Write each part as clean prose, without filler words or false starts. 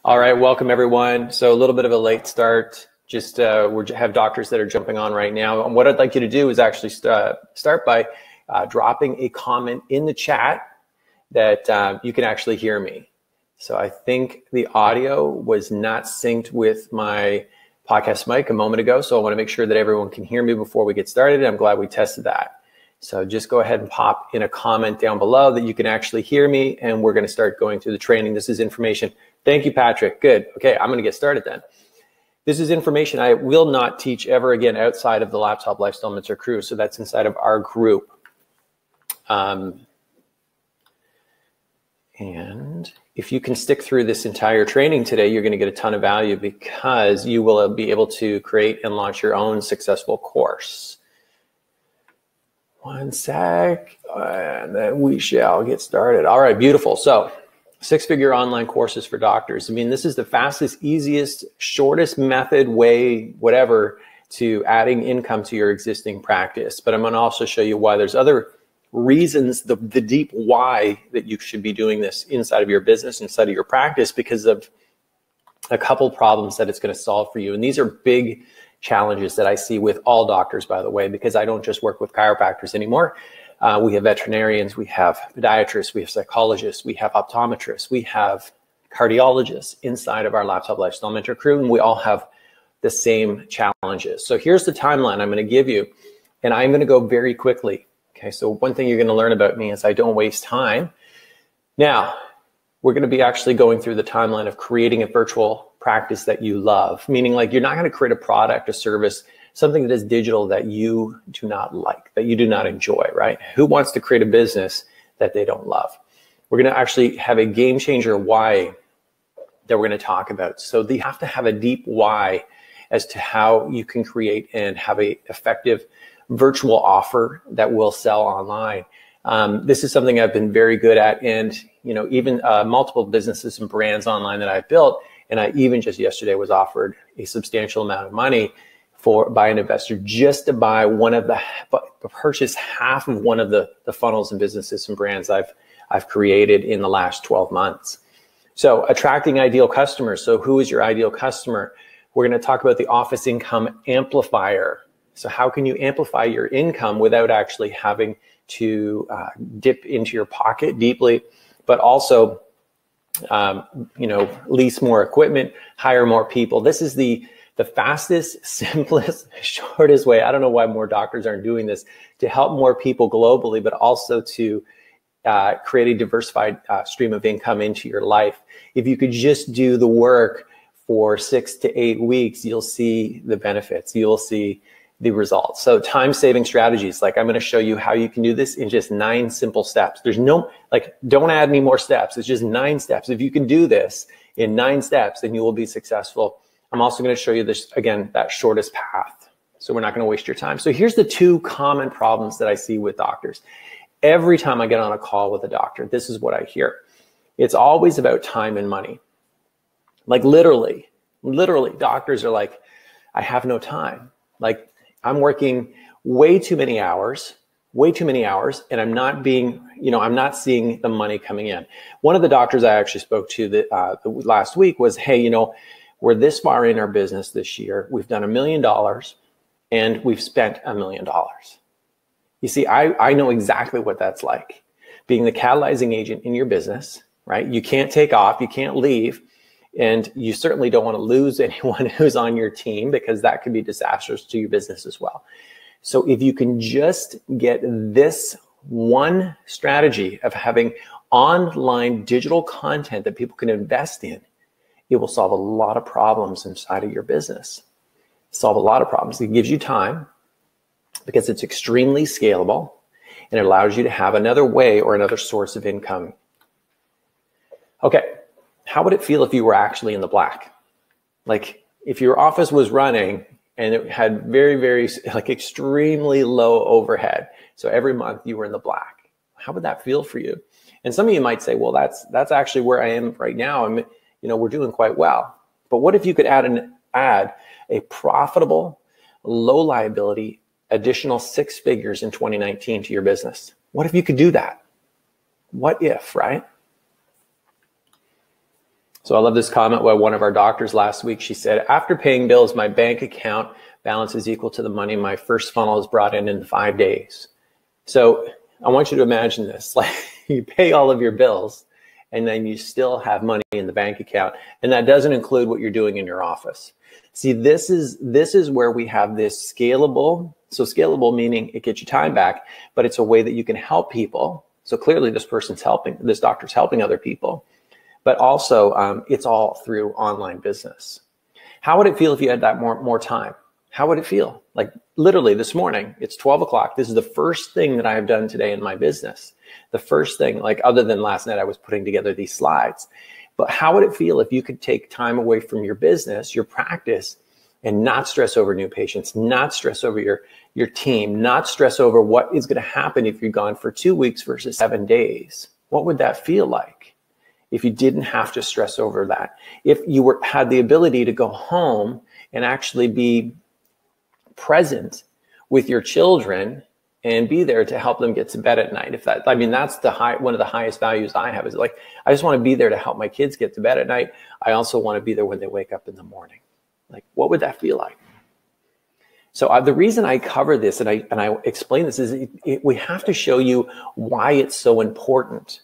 All right, welcome everyone. So a little bit of a late start. Just we have doctors that are jumping on right now. And what I'd like you to do is actually start by dropping a comment in the chat that you can actually hear me. So I think the audio was not synced with my podcast mic a moment ago. So I want to make sure that everyone can hear me before we get started. I'm glad we tested that. So just go ahead and pop in a comment down below that you can actually hear me, and we're going to start going through the training. This is information. Thank you, Patrick. Good. Okay, I'm going to get started then. This is information I will not teach ever again outside of the Laptop Lifestyle Mentor crew. So that's inside of our group. And if you can stick through this entire training today, you're going to get a ton of value because you will be able to create and launch your own successful course. One sec, and then we shall get started. All right, beautiful. So, six-figure online courses for doctors. I mean, this is the fastest, easiest, shortest method, way, whatever, to adding income to your existing practice. But I'm going to also show you why there's other reasons, the deep why that you should be doing this inside of your business, inside of your practice, because of a couple problems that it's going to solve for you. And these are big challenges that I see with all doctors, by the way, because I don't just work with chiropractors anymore. We have veterinarians, we have podiatrists, we have psychologists, we have optometrists, we have cardiologists inside of our Laptop Lifestyle Mentor crew, and we all have the same challenges. So here's the timeline I'm going to give you, and I'm going to go very quickly. Okay, so one thing you're going to learn about me is I don't waste time. Now, we're going to be actually going through the timeline of creating a virtual practice that you love, meaning like you're not going to create a product, a service, something that is digital that you do not like, that you do not enjoy, right? Who wants to create a business that they don't love? We're going to actually have a game changer why that we're going to talk about. So you have to have a deep why as to how you can create and have a effective virtual offer that will sell online. This is something I've been very good at, and even multiple businesses and brands online that I've built. And I even just yesterday was offered a substantial amount of money by an investor just to buy purchase half of one of the funnels and businesses and brands I've created in the last 12 months. So attracting ideal customers. So who is your ideal customer? We're going to talk about the office income amplifier. So how can you amplify your income without actually having to dip into your pocket deeply, but also lease more equipment, hire more people. This is the fastest, simplest, shortest way. I don't know why more doctors aren't doing this to help more people globally, but also to create a diversified stream of income into your life. If you could just do the work for 6 to 8 weeks, you'll see the benefits. You'll see the results. So time-saving strategies, like I'm going to show you how you can do this in just 9 simple steps. There's no, don't add any more steps. It's just 9 steps. If you can do this in 9 steps, then you will be successful. I'm also going to show you this, again, that shortest path. So we're not going to waste your time. So here's the 2 common problems that I see with doctors. Every time I get on a call with a doctor, this is what I hear. It's always about time and money. Like literally, doctors are like, I have no time. Like, I'm working way too many hours, and I'm not I'm not seeing the money coming in. One of the doctors I actually spoke to the last week was, hey, we're this far in our business this year. We've done $1 million and we've spent $1 million. You see, I know exactly what that's like. Being the catalyzing agent in your business, right? You can't take off, you can't leave. And you certainly don't want to lose anyone who's on your team, because that could be disastrous to your business as well. So if you can just get this one strategy of having online digital content that people can invest in, it will solve a lot of problems inside of your business. Solve a lot of problems. It gives you time because it's extremely scalable, and it allows you to have another way or another source of income. Okay. How would it feel if you were actually in the black? Like if your office was running and it had very, very extremely low overhead. So every month you were in the black. How would that feel for you? And some of you might say, well, that's actually where I am right now. And we're doing quite well. But what if you could add a profitable, low liability, additional 6 figures in 2019 to your business? What if you could do that? What if, right? So I love this comment by one of our doctors last week. She said, after paying bills, my bank account balance is equal to the money my first funnel is brought in 5 days. So I want you to imagine this, like you pay all of your bills and then you still have money in the bank account. And that doesn't include what you're doing in your office. See, this is where we have this scalable. So scalable meaning it gets you time back, but it's a way that you can help people. So clearly this doctor's helping other people, but also it's all through online business. How would it feel if you had that more time? How would it feel? Like literally this morning, it's 12 o'clock. This is the first thing that I have done today in my business. The first thing, like other than last night, I was putting together these slides. But how would it feel if you could take time away from your business, your practice, and not stress over new patients, not stress over your team, not stress over what is going to happen if you're gone for 2 weeks versus 7 days? What would that feel like if you didn't have to stress over that? If you had the ability to go home and actually be present with your children and be there to help them get to bed at night. That's one of the highest values I have, is like, I just want to be there to help my kids get to bed at night. I also want to be there when they wake up in the morning. Like, what would that feel like? So the reason I cover this and I explain this is we have to show you why it's so important,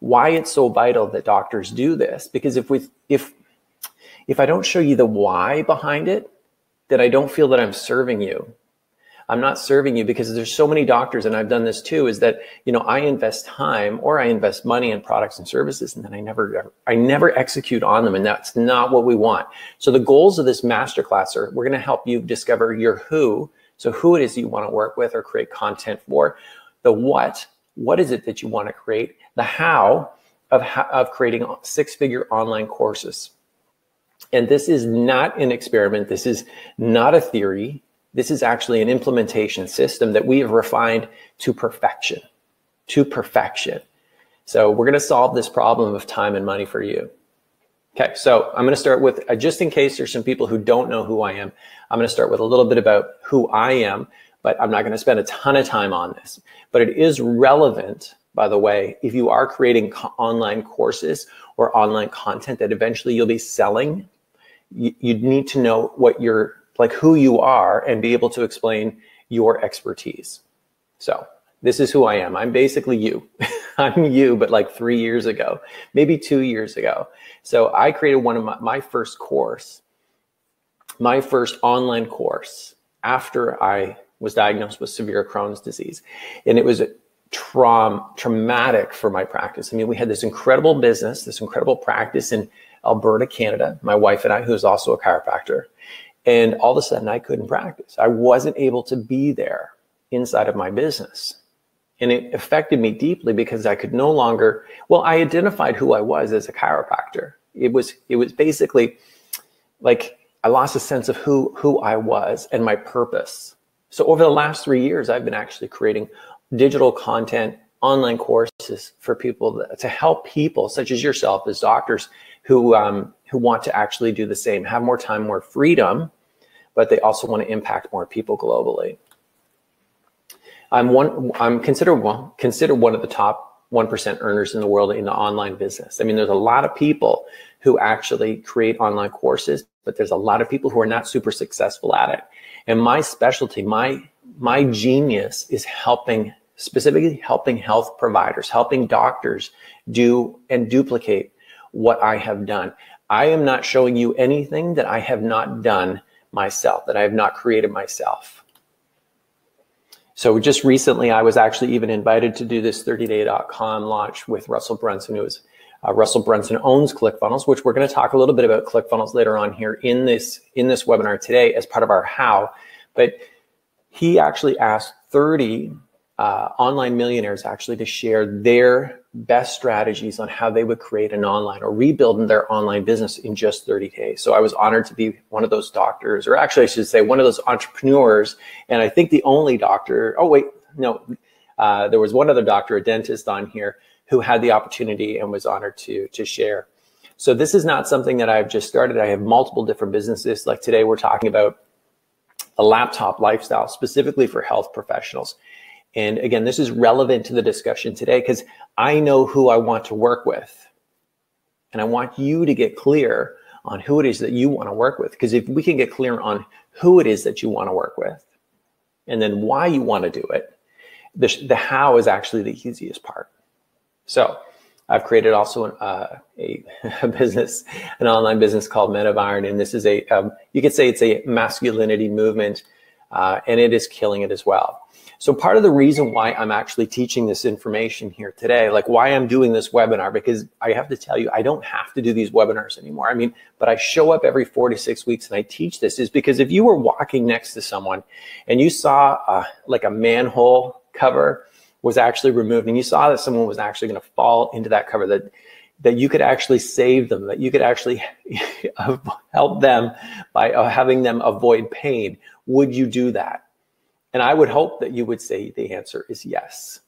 why it's so vital that doctors do this. Because if I don't show you the why behind it, then I don't feel that I'm serving you. I'm not serving you, because there's so many doctors, and I've done this too, is that, I invest time or I invest money in products and services, and then I never execute on them. And that's not what we want. So the goals of this masterclass are, we're going to help you discover your who. So who it is you want to work with or create content for. The what is it that you want to create? The how of creating 6-figure online courses. And this is not an experiment. This is not a theory. This is actually an implementation system that we have refined to perfection, So we're going to solve this problem of time and money for you. Okay, so I'm going to start with, just in case there's some people who don't know who I am, I'm going to start with a little bit about who I am, but I'm not going to spend a ton of time on this. But it is relevant, by the way, if you are creating online courses or online content that eventually you'll be selling, you need to know who you are and be able to explain your expertise. So this is who I am. I'm basically you. I'm you, but like 3 years ago, maybe 2 years ago. So I created one of my first course, my first online course after I was diagnosed with severe Crohn's disease. And it was traumatic for my practice. I mean, we had this incredible business, this incredible practice in Alberta, Canada, my wife and I, who's also a chiropractor. And all of a sudden I couldn't practice. I wasn't able to be there inside of my business. And it affected me deeply because I could no longer, I identified who I was as a chiropractor. It was basically like I lost a sense of who I was and my purpose. So over the last 3 years, I've been actually creating digital content, online courses for people to help people such as yourself as doctors who want to actually do the same, have more time, more freedom, but they also want to impact more people globally. I'm considered one of the top 1% earners in the world in the online business. I mean, there's a lot of people who actually create online courses, but there's a lot of people who are not super successful at it. And my specialty, my genius is specifically helping health providers, helping doctors do and duplicate what I have done. I am not showing you anything that I have not done myself, that I have not created myself. So just recently, I was actually even invited to do this 30day.com launch with Russell Brunson, who is Russell Brunson owns ClickFunnels, which we're going to talk a little bit about ClickFunnels later on here in this webinar today as part of our how. But he actually asked 30 online millionaires actually to share their best strategies on how they would create an online or rebuild their online business in just 30 days. So I was honored to be one of those doctors, or actually I should say one of those entrepreneurs. And I think the only doctor, there was one other doctor, a dentist on here, who had the opportunity and was honored to share. So this is not something that I've just started. I have multiple different businesses. Like today, we're talking about a laptop lifestyle specifically for health professionals. And again, this is relevant to the discussion today because I know who I want to work with. And I want you to get clear on who it is that you want to work with. Because if we can get clear on who it is that you want to work with, and then why you want to do it, the how is actually the easiest part. So I've created also a business, an online business called Men of Iron. And this is you could say it's a masculinity movement, and it is killing it as well. So part of the reason why I'm actually teaching this information here today, like why I'm doing this webinar, because I have to tell you, I don't have to do these webinars anymore. I mean, but I show up every 4 to 6 weeks and I teach this, is because if you were walking next to someone and you saw like a manhole cover was actually removed, and you saw that someone was actually going to fall into that cover, that you could actually save them, that you could actually help them by having them avoid pain, would you do that? And I would hope that you would say the answer is yes.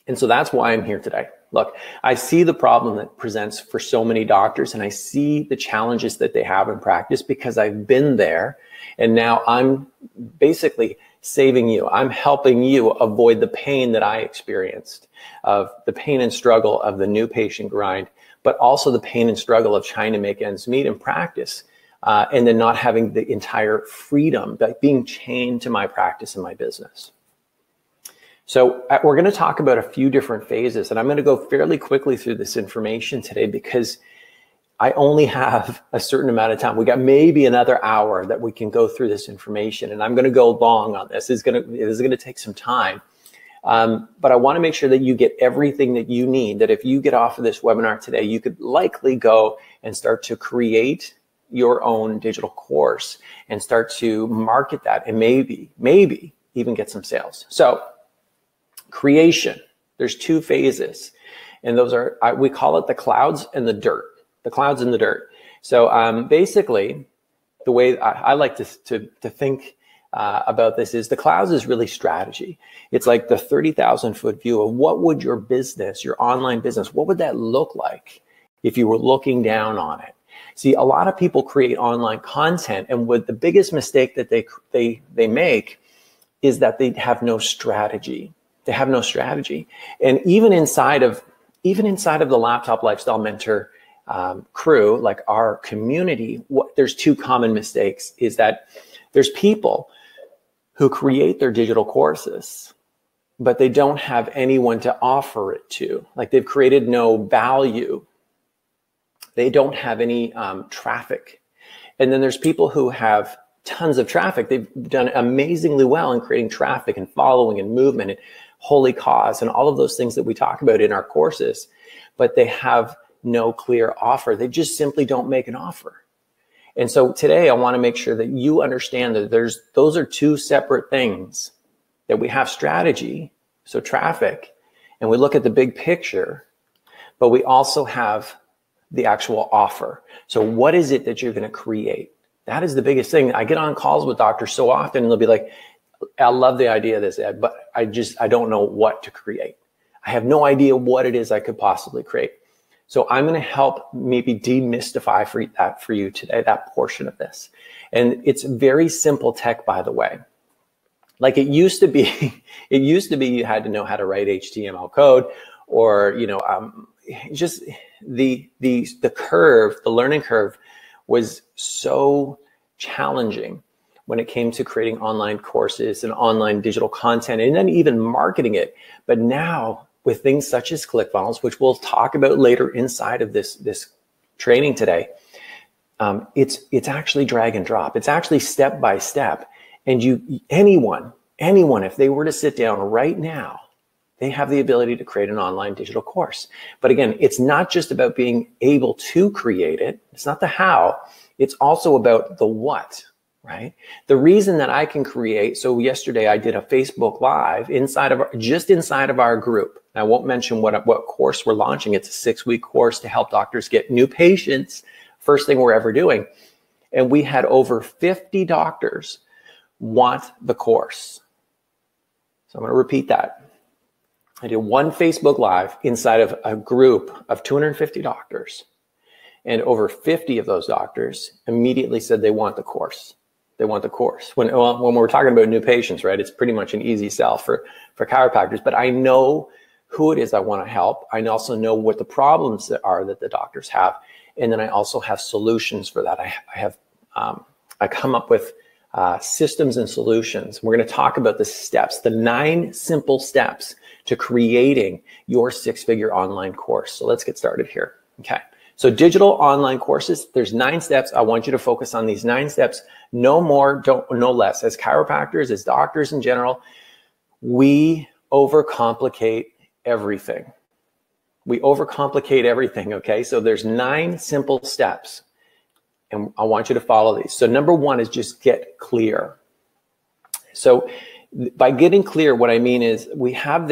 And so that's why I'm here today. Look, I see the problem that presents for so many doctors, and I see the challenges that they have in practice because I've been there, and now I'm basically saving you. I'm helping you avoid the pain that I experienced, of the pain and struggle of the new patient grind, but also the pain and struggle of trying to make ends meet in practice. And then not having the entire freedom, like being chained to my practice and my business. So we're going to talk about a few different phases, and I'm going to go fairly quickly through this information today because I only have a certain amount of time. We got maybe another hour that we can go through this information, and I'm going to go long on this. This is going to take some time. But I want to make sure that you get everything that you need, that if you get off of this webinar today, you could likely go and start to create your own digital course and start to market that, and maybe even get some sales. So creation, there's 2 phases, and those are, we call it the clouds and the dirt, the clouds and the dirt. So basically the way I like to think about this is the clouds is really strategy. It's like the 30,000 foot view of what would your business, your online business, what would that look like if you were looking down on it? See, a lot of people create online content, and what the biggest mistake that they make is that they have no strategy. They have no strategy. And even inside of the Laptop Lifestyle Mentor crew, like our community, there's 2 common mistakes, is that there's people who create their digital courses, but they don't have anyone to offer it to. Like they've created no value. They don't have any traffic. And then there's people who have tons of traffic. They've done amazingly well in creating traffic and following and movement and holy cause and all of those things that we talk about in our courses, but they have no clear offer. They just simply don't make an offer. And so today I want to make sure that you understand that those are 2 separate things, that we have strategy, so traffic, and we look at the big picture, but we also have the actual offer. So what is it that you're going to create? That is the biggest thing. I get on calls with doctors so often, and they'll be like, I love the idea of this, Ed, but I don't know what to create. I have no idea what it is I could possibly create. So I'm going to help maybe demystify that for you today, that portion of this. And it's very simple tech, by the way. Like it used to be you had to know how to write HTML code, or, just the learning curve was so challenging when it came to creating online courses and online digital content, and then even marketing it. But now with things such as ClickFunnels, which we'll talk about later inside of this training today, it's actually drag and drop. It's actually step by step. And anyone, if they were to sit down right now, they have the ability to create an online digital course. But again, it's not just about being able to create it. It's not the how. It's also about the what, right? The reason that I can create. So yesterday I did a Facebook Live inside of our group. I won't mention what course we're launching. It's a 6-week course to help doctors get new patients. First thing we're ever doing. And we had over 50 doctors want the course. So I'm going to repeat that. I did one Facebook Live inside of a group of 250 doctors, and over 50 of those doctors immediately said they want the course. They want the course. When we're talking about new patients, right, it's pretty much an easy sell for chiropractors. But I know who it is I want to help. I also know what the problems that are that the doctors have. And then I also have solutions for that. I come up with systems and solutions. We're going to talk about the steps, the 9 simple steps to creating your 6-figure online course. So let's get started here. Okay. So digital online courses, there's 9 steps. I want you to focus on these 9 steps. No more, no less. As chiropractors, as doctors in general, we overcomplicate everything. We overcomplicate everything, okay? So there's 9 simple steps, and I want you to follow these. So number 1 is just get clear. So by getting clear, what I mean is we tend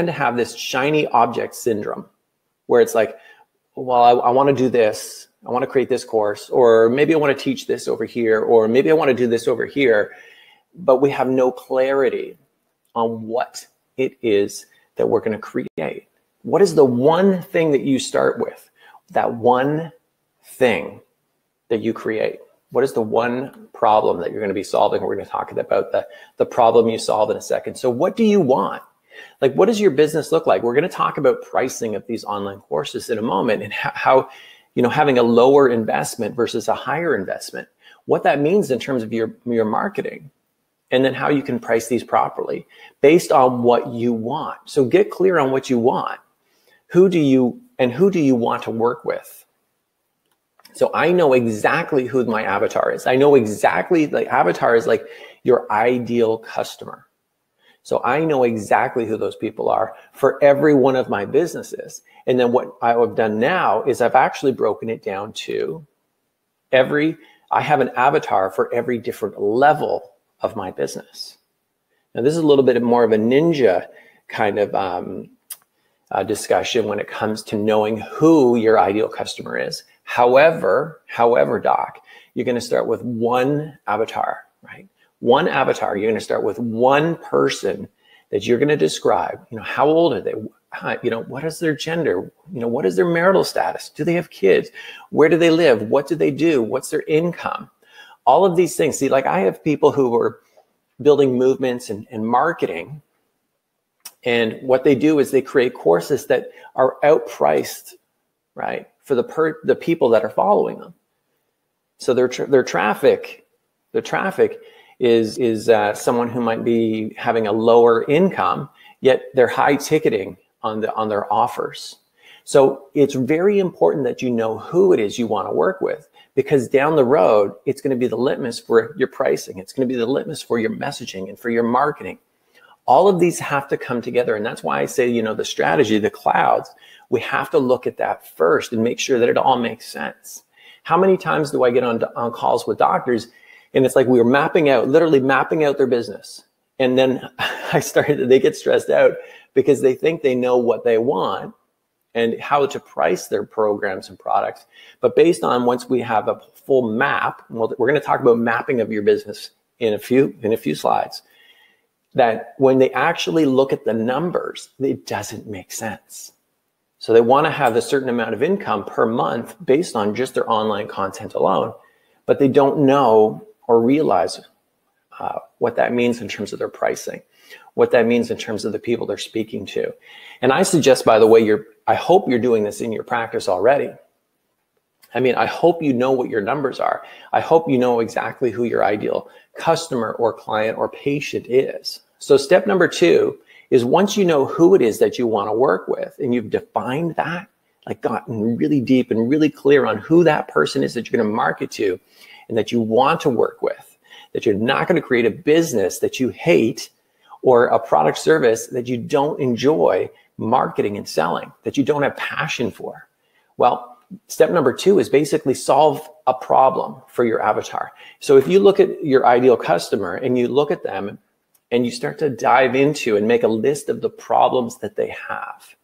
to have this shiny object syndrome where it's like, well, I want to do this. I want to create this course, or maybe I want to teach this over here, or maybe I want to do this over here, but we have no clarity on what it is that we're going to create. What is the one thing that you start with? That one thing that you create. What is the one problem that you're going to be solving? We're going to talk about the problem you solve in a second. So what do you want? Like, what does your business look like? We're going to talk about pricing of these online courses in a moment, and how, having a lower investment versus a higher investment, what that means in terms of your marketing, and then how you can price these properly based on what you want. So get clear on what you want. Who do you want to work with? So I know exactly who my avatar is. I know exactly, like, avatar is like your ideal customer. So I know exactly who those people are for every one of my businesses. And then what I have done now is I've actually broken it down to I have an avatar for every different level of my business. Now, this is a little bit more of a ninja kind of discussion when it comes to knowing who your ideal customer is. However, Doc, you're going to start with one avatar, right? One avatar. You're going to start with one person that you're going to describe. How old are they? What is their gender? What is their marital status? Do they have kids? Where do they live? What do they do? What's their income? All of these things. See, like, I have people who are building movements and marketing, and what they do is they create courses that are outpriced, right, for the people that are following them. So their traffic is someone who might be having a lower income, yet they're high ticketing on their offers. So it's very important that you know who it is you want to work with, because down the road, it's going to be the litmus for your pricing. It's going to be the litmus for your messaging and for your marketing. All of these have to come together. And that's why I say, the strategy, the clouds, we have to look at that first and make sure that it all makes sense. How many times do I get on calls with doctors, and it's like we were literally mapping out their business. And then they get stressed out because they think they know what they want and how to price their programs and products. But based on, once we have a full map, we're going to talk about mapping of your business in a few slides, that when they actually look at the numbers, it doesn't make sense. So they want to have a certain amount of income per month based on just their online content alone, but they don't know or realize what that means in terms of their pricing, what that means in terms of the people they're speaking to. And I suggest, by the way, I hope you're doing this in your practice already. I hope you know what your numbers are. I hope you know exactly who your ideal customer or client or patient is. So step number 2 is, once you know who it is that you want to work with, and you've defined that, like gotten really deep and really clear on who that person is that you're going to market to and that you want to work with, that you're not going to create a business that you hate or a product service that you don't enjoy marketing and selling, that you don't have passion for. Well, step number 2 is basically solve a problem for your avatar. So if you look at your ideal customer and you look at them and you start to dive into and make a list of the problems that they have.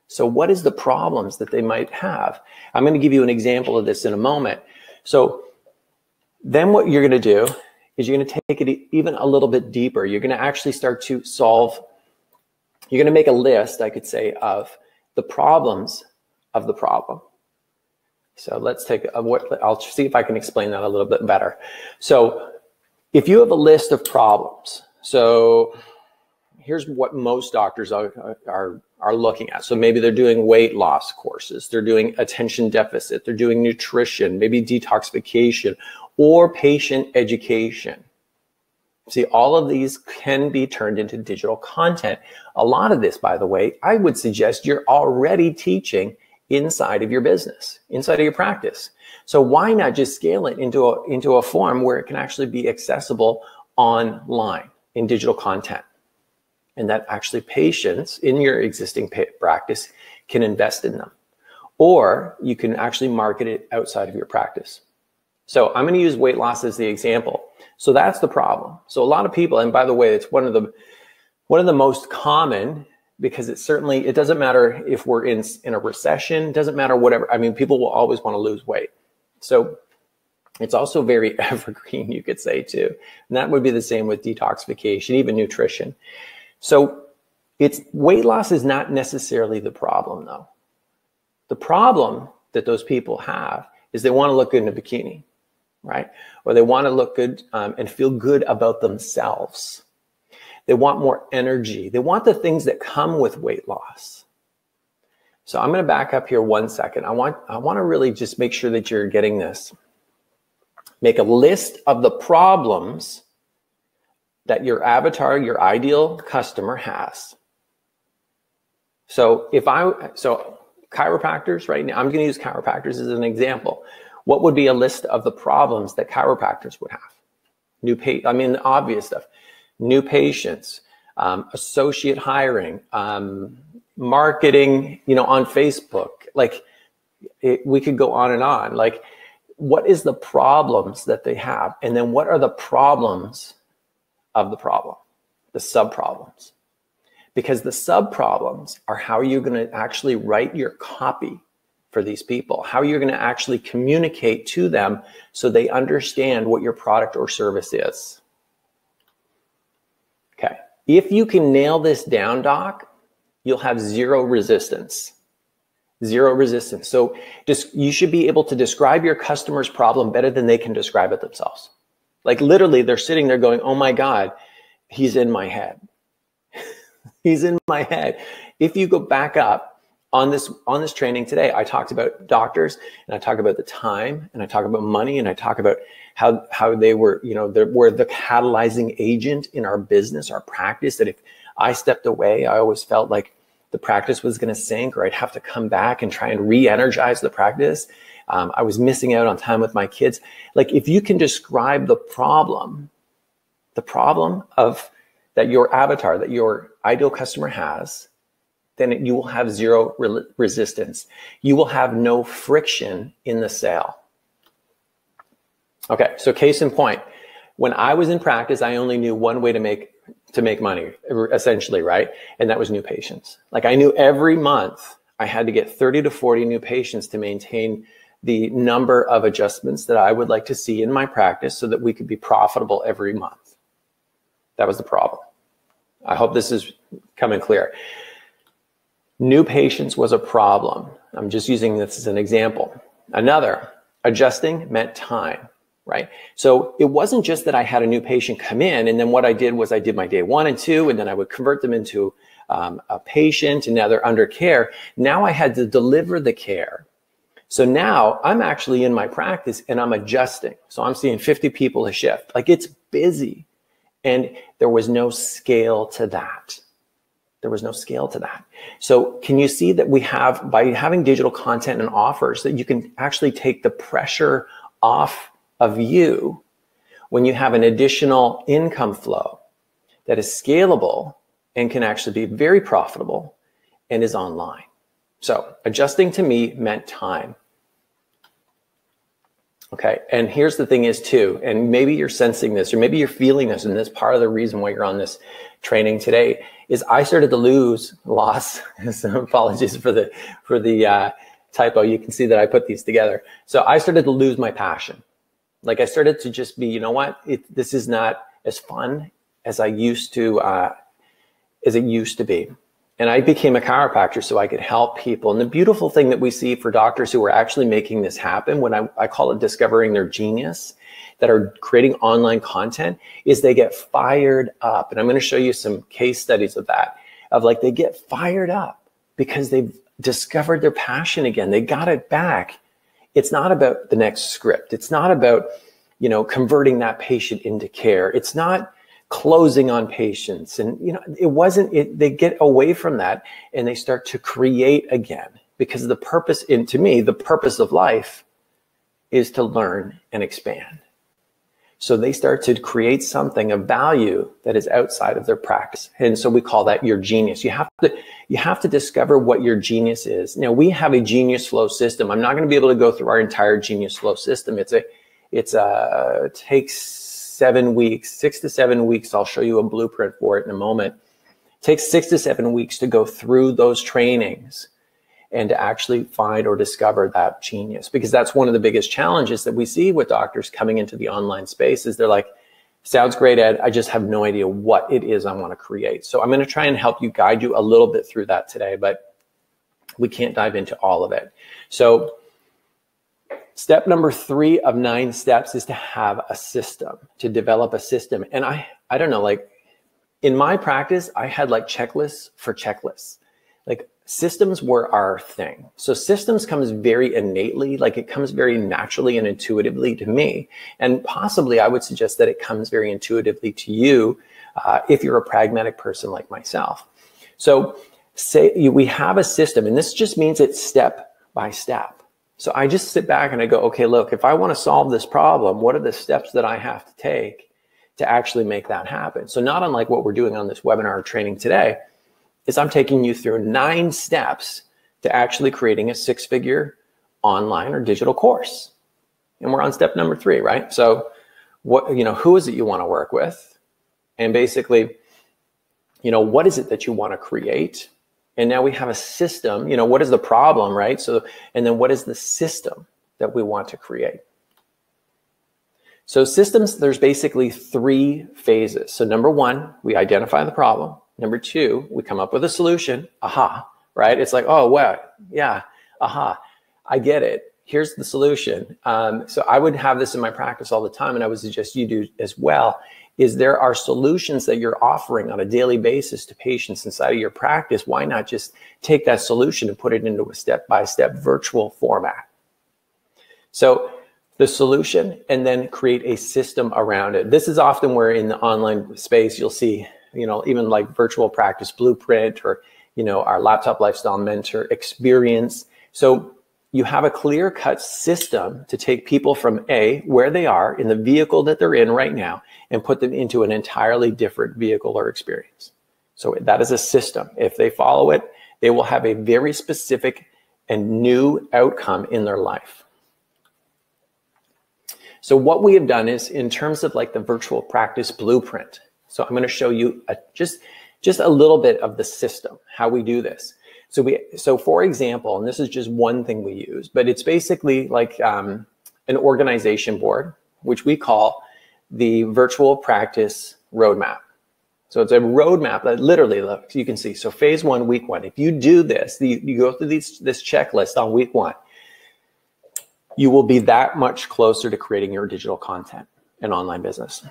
So what is the problems that they might have? I'm going to give you an example of this in a moment. So then what you're going to do is you're going to take it even a little bit deeper. You're going to actually start to you're going to make a list, I could say, of the problems of the problem. So let's I'll see if I can explain that a little bit better. So if you have a list of problems, so here's what most doctors are looking at. So maybe they're doing weight loss courses, they're doing attention deficit, they're doing nutrition, maybe detoxification, or patient education. See, all of these can be turned into digital content. A lot of this, by the way, I would suggest you're already teaching inside of your business, inside of your practice. So why not just scale it into a form where it can actually be accessible online in digital content, and that actually patients in your existing practice can invest in them, or you can actually market it outside of your practice. So I'm going to use weight loss as the example. So that's the problem. So a lot of people, and by the way, it's one of the most common, because it doesn't matter if we're in a recession, doesn't matter whatever. I mean, people will always want to lose weight. So it's also very evergreen, you could say, too. And that would be the same with detoxification, even nutrition. So weight loss is not necessarily the problem, though. The problem that those people have is they want to look good in a bikini, right? Or they want to look good and feel good about themselves. They want more energy. They want the things that come with weight loss. So I'm going to back up here 1 second. I want to really just make sure that you're getting this. Make a list of the problems that your avatar, your ideal customer has. So chiropractors right now, I'm going to use chiropractors as an example. What would be a list of the problems that chiropractors would have? The obvious stuff. New patients, associate hiring, marketing, on Facebook. We could go on and on. What is the problems that they have? And then what are the problems of the problem, the sub-problems? Because the sub-problems are how you're going to actually write your copy for these people, how you're going to actually communicate to them so they understand what your product or service is. Okay. If you can nail this down, Doc, you'll have zero resistance. Zero resistance. So you should be able to describe your customer's problem better than they can describe it themselves. Literally, they're sitting there going, oh my God, he's in my head. He's in my head. If you go back up on this training today, I talked about doctors, and I talk about the time, and I talk about money, and I talk about how they were, they were the catalyzing agent in our business, our practice, that if I stepped away, I always felt like the practice was going to sink, or I'd have to come back and try and re-energize the practice. I was missing out on time with my kids. If you can describe the problem of that your avatar, that your ideal customer has, then you will have zero resistance. You will have no friction in the sale. Okay, so case in point, when I was in practice, I only knew one way to make money, essentially, right? And that was new patients. I knew every month I had to get 30 to 40 new patients to maintain the number of adjustments that I would like to see in my practice so that we could be profitable every month. That was the problem. I hope this is coming clear. New patients was a problem. I'm just using this as an example. Another, adjusting meant time, right? So it wasn't just that I had a new patient come in, and then what I did was I did my day 1 and 2, and then I would convert them into a patient, and now they're under care. Now I had to deliver the care. So now I'm actually in my practice and I'm adjusting. So I'm seeing 50 people a shift. It's busy. And there was no scale to that. There was no scale to that. So can you see that we have, by having digital content and offers, that you can actually take the pressure off of you when you have an additional income flow that is scalable and can actually be very profitable and is online. So adjusting to me meant time. Okay, and here's the thing is too, and maybe you're sensing this, or maybe you're feeling this, and this part of the reason why you're on this training today is I started to loss. So apologies for the typo. You can see that I put these together. So I started to lose my passion. I started to just be, this is not as fun as it used to be. And I became a chiropractor so I could help people. And the beautiful thing that we see for doctors who are actually making this happen, when I call it discovering their genius, that are creating online content, is they get fired up. And I'm going to show you some case studies of that, of like they get fired up because they've discovered their passion again. They got it back. It's not about the next script. It's not about, you know, converting that patient into care. It's not closing on patients. And, you know, they get away from that and they start to create again, because the purpose, to me, the purpose of life is to learn and expand. So they start to create something of value that is outside of their practice. And so we call that your genius. You have to discover what your genius is. Now, we have a genius flow system. I'm not going to be able to go through our entire genius flow system. It takes 7 weeks, 6 to 7 weeks. I'll show you a blueprint for it in a moment. It takes 6 to 7 weeks to go through those trainings and to actually find or discover that genius. Because that's one of the biggest challenges that we see with doctors coming into the online space, is they're like, sounds great, Ed, I just have no idea what it is I want to create. So I'm going to try and help you, guide you a little bit through that today, but we can't dive into all of it. So step number 3 of 9 steps is to have a system, to develop a system. And I don't know, like in my practice, I had like checklists for checklists. Like systems were our thing. So systems comes very innately, like it comes very naturally and intuitively to me. And possibly I would suggest that it comes very intuitively to you if you're a pragmatic person like myself. So say we have a system, and this just means it's step by step. So I just sit back and I go, okay, look, if I want to solve this problem, what are the steps that I have to take to actually make that happen? So not unlike what we're doing on this webinar training today, is I'm taking you through 9 steps to actually creating a 6-figure online or digital course. And we're on step number 3, right? So who is it you want to work with? And basically, what is it that you want to create? And now we have a system, what is the problem, right? So, and then what is the system that we want to create? So systems, there's basically 3 phases. So number 1, we identify the problem. Number 2, we come up with a solution. Aha, right? It's like, oh, wow, yeah, aha, I get it. Here's the solution. So I would have this in my practice all the time, and I would suggest you do as well, is there are solutions that you're offering on a daily basis to patients inside of your practice. Why not just take that solution and put it into a step-by-step virtual format? So the solution, and then create a system around it. This is often where in the online space you'll see, even like virtual practice blueprint, or, our laptop lifestyle mentor experience. So you have a clear-cut system to take people from where they are in the vehicle that they're in right now, and put them into an entirely different vehicle or experience. So that is a system. If they follow it, they will have a very specific and new outcome in their life. So what we have done is, in terms of like the virtual practice blueprint, so I'm going to show you just a little bit of the system, how we do this. So for example, and this is just one thing we use, but it's basically like an organization board, which we call the virtual practice roadmap. So it's a roadmap that literally, look, you can see. So phase 1, week 1, if you do this, you go through this checklist on week 1, you will be that much closer to creating your digital content and online business.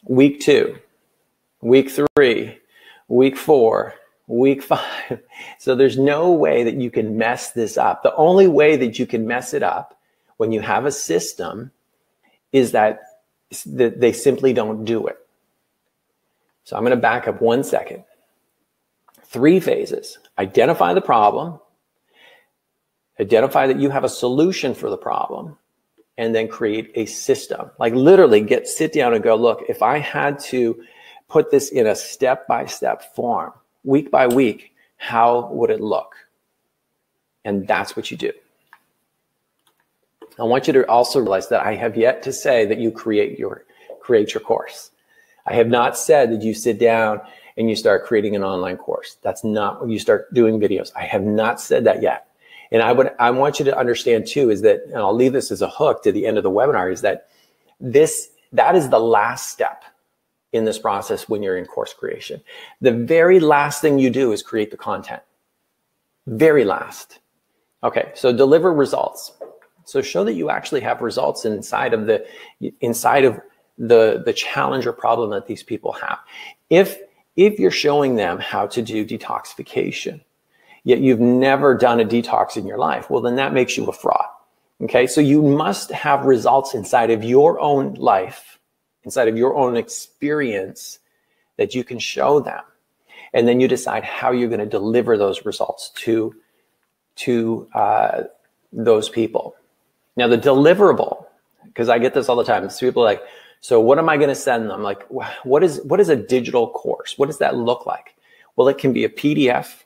Week 2, week 3, week 4, week 5. So there's no way that you can mess this up. The only way that you can mess it up when you have a system is that they simply don't do it. So I'm going to back up 1 second. 3 phases. Identify the problem. Identify that you have a solution for the problem, and then create a system. Like literally sit down and go, look, if I had to put this in a step-by-step form, week by week, how would it look? And that's what you do. I want you to also realize that I have yet to say that you create your course. I have not said that you sit down and you start creating an online course. That's not when you start doing videos. I have not said that yet. And I want you to understand too, is that, and I'll leave this as a hook to the end of the webinar, is that that is the last step. in this process when you're in course creation. The very last thing you do is create the content. Very last. Okay, so deliver results. So show that you actually have results inside of the challenge or problem that these people have. If you're showing them how to do detoxification, yet you've never done a detox in your life, well, then that makes you a fraud. Okay, so you must have results inside of your own life, inside of your own experience that you can show them. And then you decide how you're going to deliver those results to those people. Now, the deliverable, because I get this all the time. So people are like, so what am I going to send them? Like, what is a digital course? What does that look like? Well, it can be a PDF,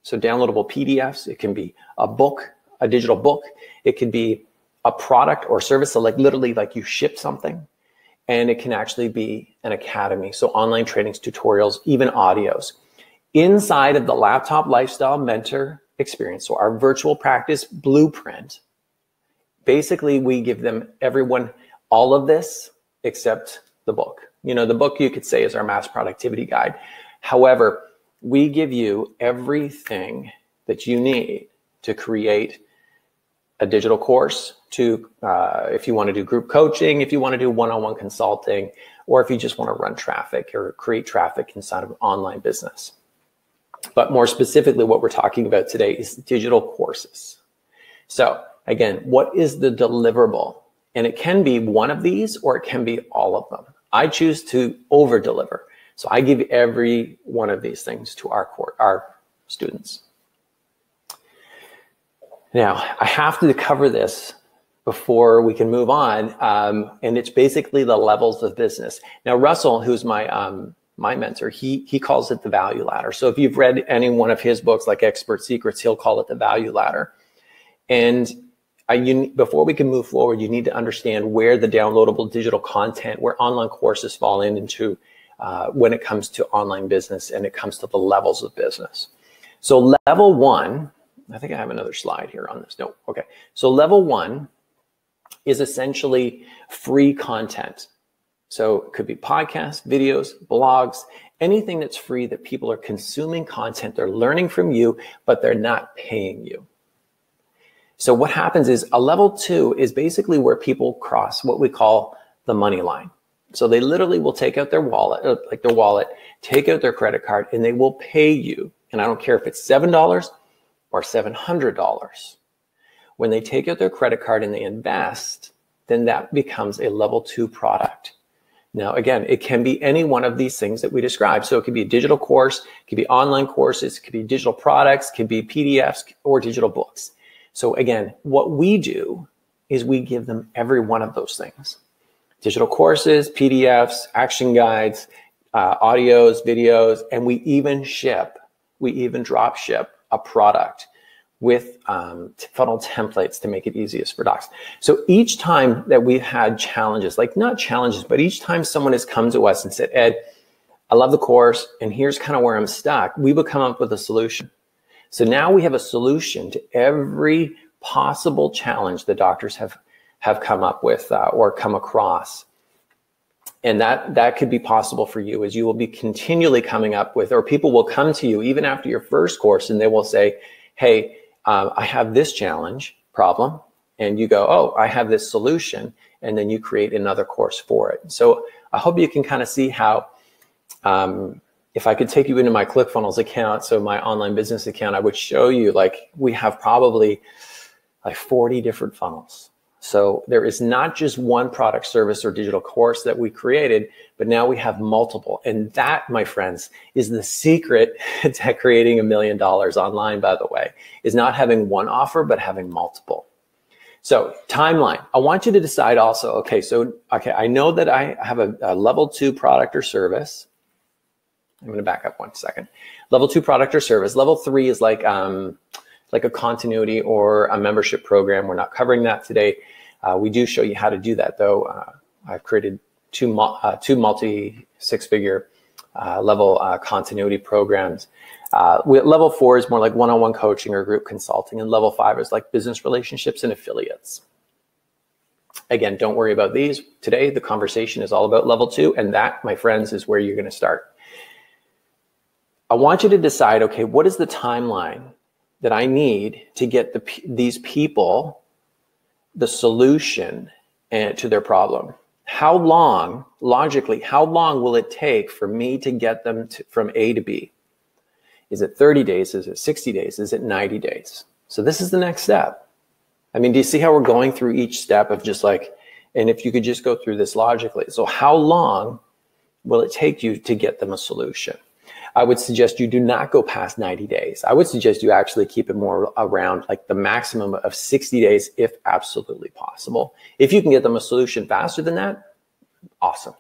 so downloadable PDFs. It can be a book, a digital book. It could be a product or service. So like literally like you ship something. And it can actually be an academy. So online trainings, tutorials, even audios. Inside of the Laptop Lifestyle Mentor experience, so our virtual practice blueprint, basically we give them, everyone, all of this except the book. You know, the book you could say is our mass productivity guide. However, we give you everything that you need to create a digital course, to if you want to do group coaching, if you want to do one-on-one consulting, or if you just want to run traffic or create traffic inside of an online business. But more specifically, what we're talking about today is digital courses. So again, what is the deliverable? And it can be one of these or it can be all of them. I choose to over deliver. So I give every one of these things to our students. Now, I have to cover this before we can move on, and it's basically the levels of business. Now, Russell, who's my mentor, he calls it the value ladder. So if you've read any one of his books, like Expert Secrets, he'll call it the value ladder. And before we can move forward, you need to understand where the downloadable digital content, where online courses fall into when it comes to online business and it comes to the levels of business. So level one, I think I have another slide here on this. No, okay. So level one is essentially free content. So it could be podcasts, videos, blogs, anything that's free that people are consuming content, they're learning from you, but they're not paying you. So what happens is a level two is basically where people cross what we call the money line. So they literally will take out their wallet, take out their credit card, and they will pay you. And I don't care if it's $7 or $700. When they take out their credit card and they invest, then that becomes a level two product. Now, again, it can be any one of these things that we described. So it could be a digital course, it could be online courses, it could be digital products, it could be PDFs or digital books. So again, what we do is we give them every one of those things. Digital courses, PDFs, action guides, audios, videos, and we even drop ship a product with funnel templates to make it easiest for docs. So each time that we've had challenges, like not challenges, but each time someone has come to us and said, Ed, I love the course and here's kind of where I'm stuck, we would come up with a solution. So now we have a solution to every possible challenge that doctors have come up with or come across. And that could be possible for you, as you will be continually coming up with, or people will come to you even after your first course and they will say, hey, I have this challenge problem. And you go, oh, I have this solution. And then you create another course for it. So I hope you can kind of see how, if I could take you into my ClickFunnels account, so my online business account, I would show you, like, we have probably like 40 different funnels. So there is not just one product, service, or digital course that we created, but now we have multiple. And that, my friends, is the secret to creating $1 million online, by the way, is not having one offer, but having multiple. So timeline, I want you to decide also, okay, I know that I have a level 2 product or service. I'm going to back up one second. Level 2 product or service. Level 3 is like a continuity or a membership program. We're not covering that today. We do show you how to do that, though. I've created two multi six-figure level continuity programs. Level 4 is more like one-on-one coaching or group consulting, and level 5 is like business relationships and affiliates. Again, don't worry about these. Today, the conversation is all about level 2, and that, my friends, is where you're going to start. I want you to decide, okay, what is the timeline that I need to get these people the solution to their problem? How long, logically, how long will it take for me to get them from A to B? Is it 30 days? Is it 60 days? Is it 90 days? So this is the next step. I mean, do you see how we're going through each step of just like, and if you could just go through this logically. So how long will it take you to get them a solution? I would suggest you do not go past 90 days. I would suggest you actually keep it more around like the maximum of 60 days if absolutely possible. If you can get them a solution faster than that, awesome.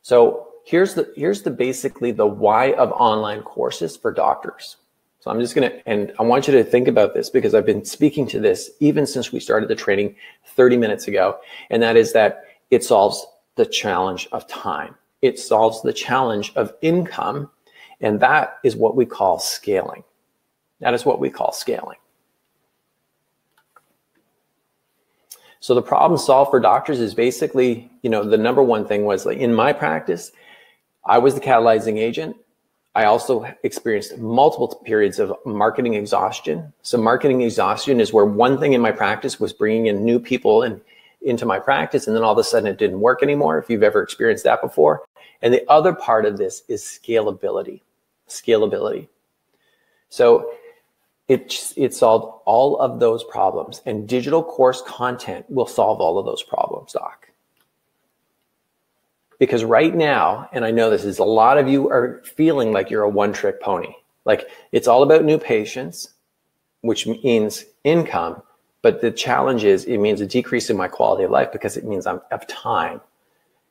So here's basically the why of online courses for doctors. So I'm just going to, and I want you to think about this because I've been speaking to this even since we started the training 30 minutes ago. And that is that it solves the challenge of time. It solves the challenge of income. And that is what we call scaling. That is what we call scaling. So the problem solved for doctors is basically, you know, the number one thing was like in my practice, I was the catalyzing agent. I also experienced multiple periods of marketing exhaustion. So marketing exhaustion is where one thing in my practice was bringing in new people into my practice, and then all of a sudden it didn't work anymore, if you've ever experienced that before. And the other part of this is scalability. So it solved all of those problems, and digital course content will solve all of those problems, Doc. Because right now, and I know this is, a lot of you are feeling like you're a one-trick pony. Like it's all about new patients, which means income. But the challenge is it means a decrease in my quality of life because it means I have time.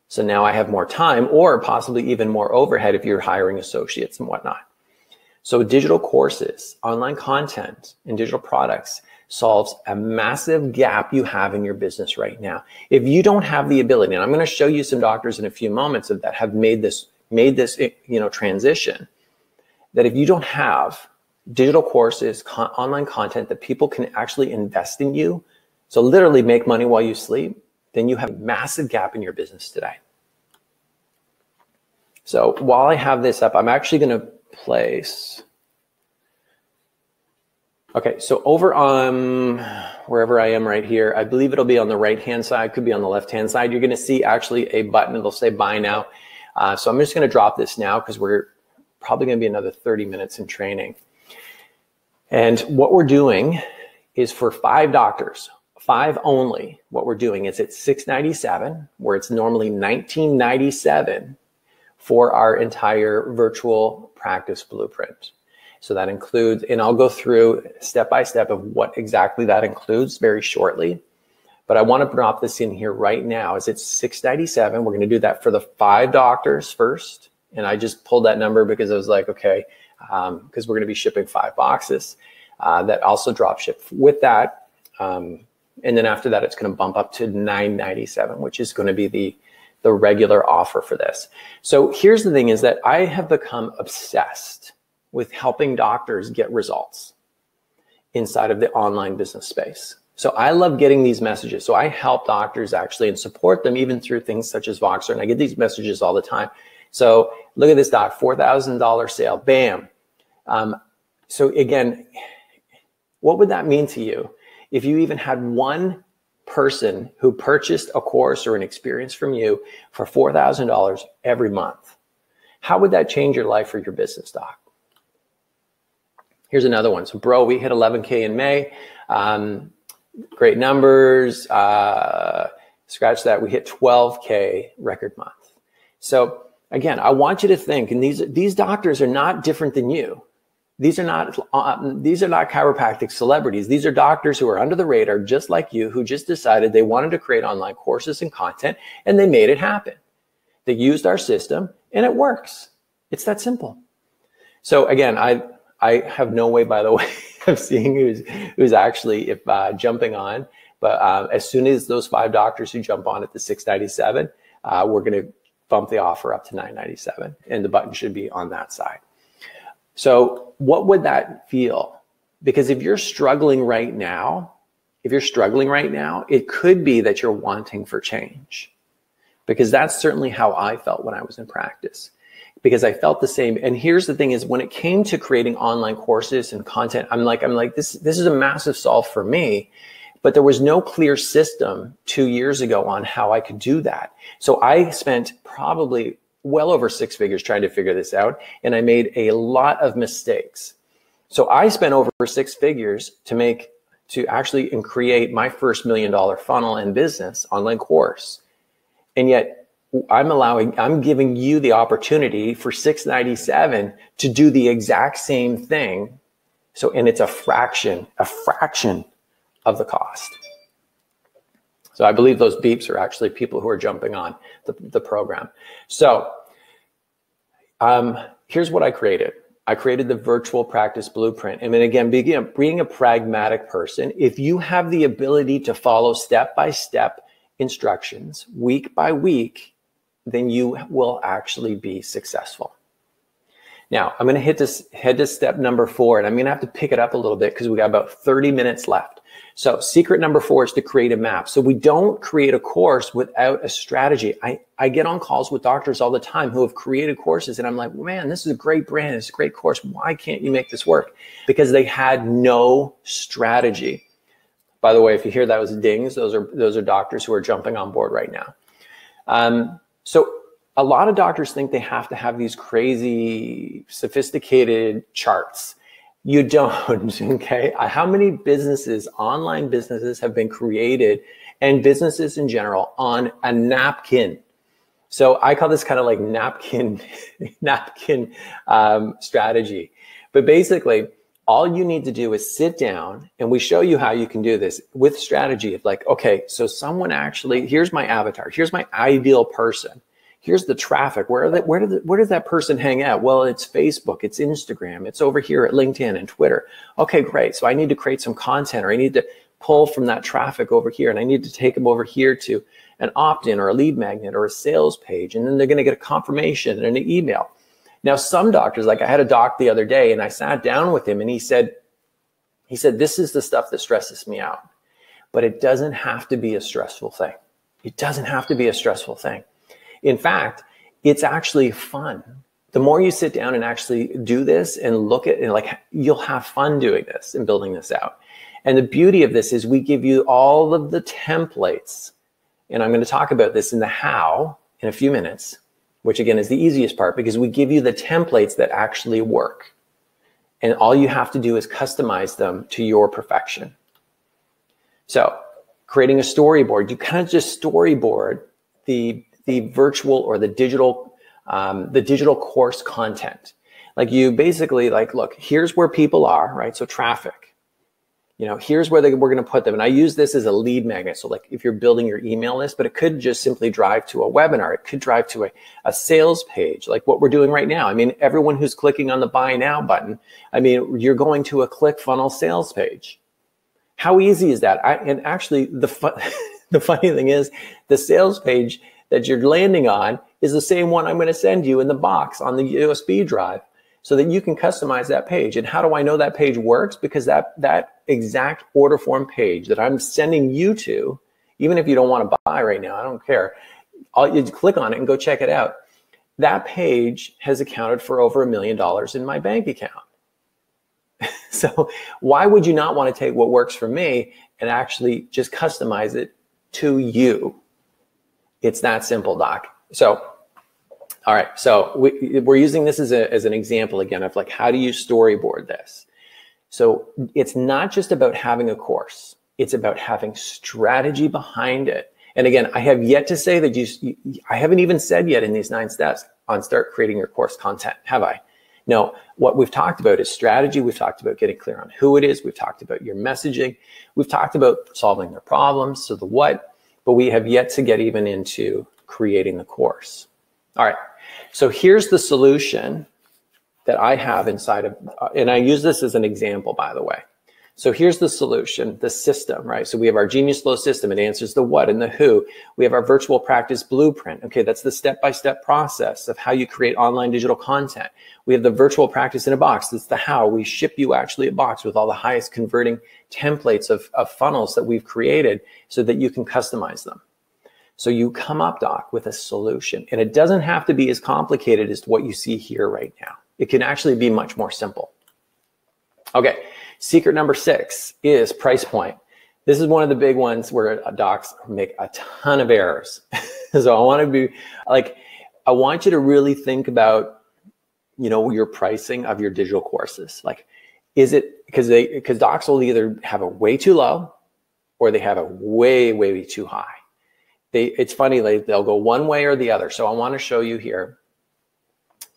So now I have more time, or possibly even more overhead if you're hiring associates and whatnot. So digital courses, online content, and digital products solves a massive gap you have in your business right now. If you don't have the ability, and I'm going to show you some doctors in a few moments that have made this transition, that if you don't have digital courses, online content that people can actually invest in you, so literally make money while you sleep, then you have a massive gap in your business today. So while I have this up, I'm actually going to place. Okay, so over on wherever I am right here, I believe it'll be on the right-hand side, could be on the left-hand side. You're going to see actually a button. It'll say buy now. So I'm just going to drop this now because we're probably going to be another 30 minutes in training. And what we're doing is for 5 doctors, 5 only. What we're doing is it's $697, where it's normally $1997 for our entire virtual practice blueprint. So that includes, and I'll go through step by step of what exactly that includes very shortly. But I want to drop this in here right now as it's $697. We're going to do that for the 5 doctors first. And I just pulled that number because I was like, okay, because we're going to be shipping 5 boxes that also drop ship with that. And then after that, it's going to bump up to $997, which is going to be the regular offer for this. So here's the thing is that I have become obsessed with helping doctors get results inside of the online business space. So I love getting these messages. So I help doctors actually and support them even through things such as Voxer. And I get these messages all the time. So look at this, doc, $4,000 sale, bam. So again, what would that mean to you if you even had one person who purchased a course or an experience from you for $4,000 every month? How would that change your life or your business, doc? Here's another one. So bro, we hit 11K in May. Great numbers. Scratch that. We hit 12K record month. So again, I want you to think, and these doctors are not different than you. These are not chiropractic celebrities. These are doctors who are under the radar, just like you, who just decided they wanted to create online courses and content, and they made it happen. They used our system, and it works. It's that simple. So again, I have no way, by the way, of seeing who's actually jumping on. But as soon as those 5 doctors who jump on at the $697, we're going to bump the offer up to $997, and the button should be on that side. So what would that feel? Because if you're struggling right now, if you're struggling right now, it could be that you're wanting for change, because that's certainly how I felt when I was in practice, because I felt the same. And here's the thing is, when it came to creating online courses and content, I'm like, this is a massive solve for me, but there was no clear system 2 years ago on how I could do that. So I spent probably well over 6 figures trying to figure this out, and I made a lot of mistakes. So I spent over 6 figures to actually create my first $1 million funnel and business online course. And yet I'm giving you the opportunity for $697 to do the exact same thing. So, and it's a fraction of the cost. So I believe those beeps are actually people who are jumping on the program. So here's what I created. I created the virtual practice blueprint. And then again, being a pragmatic person, if you have the ability to follow step-by-step instructions week by week, then you will actually be successful. Now, I'm going to head to step number 4, and I'm going to have to pick it up a little bit because we got about 30 minutes left. So secret number 4 is to create a map. So we don't create a course without a strategy. I get on calls with doctors all the time who have created courses, and I'm like, man, this is a great brand. It's a great course. Why can't you make this work? Because they had no strategy. By the way, if you hear those dings, those are doctors who are jumping on board right now. So a lot of doctors think they have to have these crazy, sophisticated charts. You don't, okay? How many businesses, online businesses, have been created, and businesses in general, on a napkin? So I call this kind of like napkin strategy. But basically, all you need to do is sit down, and we show you how you can do this with strategy of like, okay, so someone actually, here's my avatar, here's my ideal person. Here's the traffic. Where does that person hang out? Well, it's Facebook, it's Instagram, it's over here at LinkedIn and Twitter. Okay, great. So I need to create some content, or I need to pull from that traffic over here, and I need to take them over here to an opt-in or a lead magnet or a sales page, and then they're going to get a confirmation and an email. Now, some doctors, like I had a doc the other day, and I sat down with him, and he said, this is the stuff that stresses me out, but it doesn't have to be a stressful thing. It doesn't have to be a stressful thing. In fact, it's actually fun. The more you sit down and actually do this and look at it, like, you'll have fun doing this and building this out. And the beauty of this is we give you all of the templates. And I'm going to talk about this in the how in a few minutes, which again is the easiest part, because we give you the templates that actually work. And all you have to do is customize them to your perfection. So creating a storyboard, you kind of just storyboard the virtual or the digital course content. Like, you basically like, look, here's where people are, right? So traffic, here's where we're going to put them. And I use this as a lead magnet. So like if you're building your email list, but it could just simply drive to a webinar. It could drive to a sales page, like what we're doing right now. I mean, everyone who's clicking on the buy now button, I mean, you're going to a ClickFunnel sales page. How easy is that? And actually the funny thing is, the sales page that you're landing on is the same one I'm going to send you in the box on the USB drive, so that you can customize that page. And how do I know that page works? Because that exact order form page that I'm sending you to, even if you don't want to buy right now, I don't care. You click on it and go check it out. That page has accounted for over $1 million in my bank account. So why would you not want to take what works for me and actually just customize it to you? It's that simple, doc. So, all right. So we're using this as an example again of like, how do you storyboard this? So it's not just about having a course. It's about having strategy behind it. And again, I have yet to say that I haven't even said yet in these 9 steps on start creating your course content, have I? No, what we've talked about is strategy. We've talked about getting clear on who it is. We've talked about your messaging. We've talked about solving their problems. So the what. But we have yet to get even into creating the course. All right, so here's the solution that I have inside of, and I use this as an example, by the way. So here's the solution, the system, right? So we have our Genius Flow system. It answers the what and the who. We have our virtual practice blueprint. Okay, that's the step-by-step process of how you create online digital content. We have the virtual practice in a box. That's the how. We ship you actually a box with all the highest converting templates of funnels that we've created so that you can customize them. So you come up, doc, with a solution. And it doesn't have to be as complicated as what you see here right now. It can actually be much more simple. Okay. Secret number 6 is price point. This is one of the big ones where docs make a ton of errors. So I want you to really think about, your pricing of your digital courses. Like, is it because docs will either have a way too low or they have a way, way too high. It's funny, they'll go one way or the other. So I want to show you here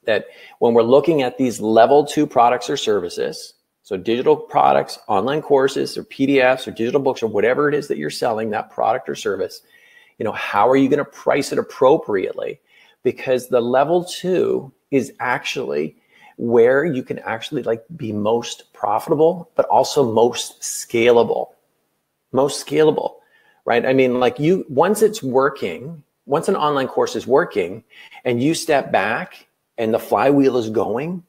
that when we're looking at these level 2 products or services, so digital products, online courses, or PDFs, or digital books, or whatever it is that you're selling, that product or service, how are you going to price it appropriately? Because the level 2 is actually where you can actually be most profitable, but also most scalable. Most scalable, right? I mean, once it's working, once an online course is working and you step back and the flywheel is going,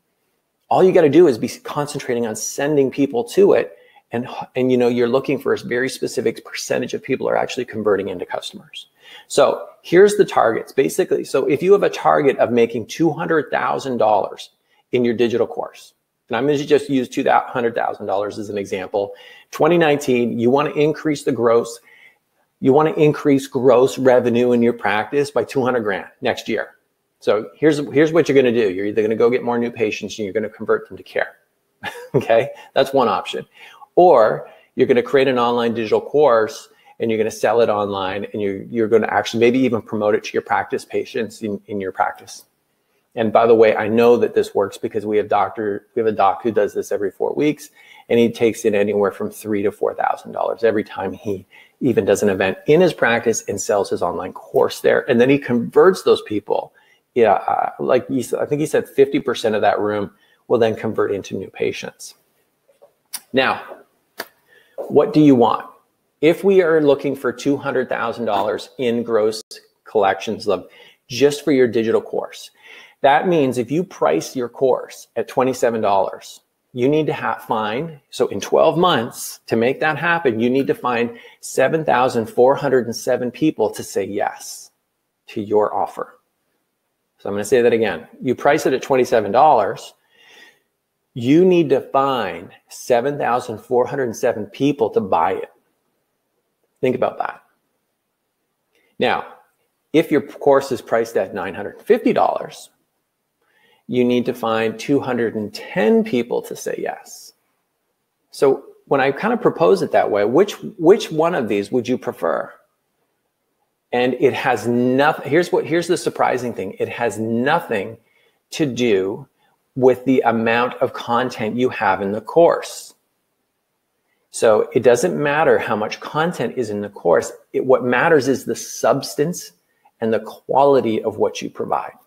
all you got to do is be concentrating on sending people to it. And you're looking for a very specific percentage of people are actually converting into customers. So here's the targets. Basically, so if you have a target of making $200,000 in your digital course, and I'm going to just use $200,000 as an example. 2019, you want to increase gross revenue in your practice by 200 grand next year. So here's what you're going to do. You're either going to go get more new patients and you're going to convert them to care. Okay, that's one option. Or you're going to create an online digital course and you're going to sell it online and you're going to actually maybe even promote it to your practice patients in your practice. And by the way, I know that this works because we have a doc who does this every 4 weeks, and he takes in anywhere from $3,000 to $4,000 every time he even does an event in his practice and sells his online course there. And then he converts those people. I think he said 50% of that room will then convert into new patients. Now, what do you want? If we are looking for $200,000 in gross collections just for your digital course, that means if you price your course at $27, you need to so in 12 months, to make that happen, you need to find 7,407 people to say yes to your offer. So I'm going to say that again. You price it at $27. You need to find 7,407 people to buy it. Think about that. Now, if your course is priced at $950, you need to find 210 people to say yes. So when I kind of propose it that way, which one of these would you prefer? And it has nothing, here's the surprising thing. It has nothing to do with the amount of content you have in the course. So it doesn't matter how much content is in the course. What matters is the substance and the quality of what you provide.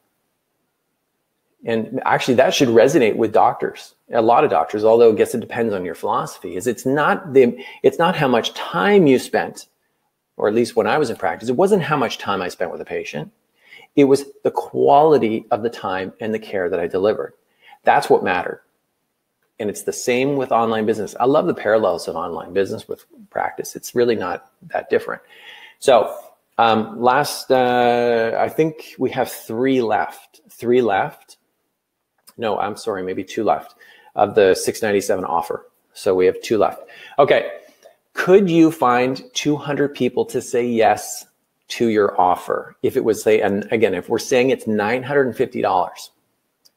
And actually that should resonate with doctors, a lot of doctors, although I guess it depends on your philosophy, is it's not how much time you spent, or at least when I was in practice, it wasn't how much time I spent with a patient. It was the quality of the time and the care that I delivered. That's what mattered. And it's the same with online business. I love the parallels of online business with practice. It's really not that different. So I think we have 3 left. 3 left. No, I'm sorry, maybe 2 left of the $697 offer. So we have 2 left. Okay. Could you find 200 people to say yes to your offer? If it was, say, and again, if we're saying it's $950,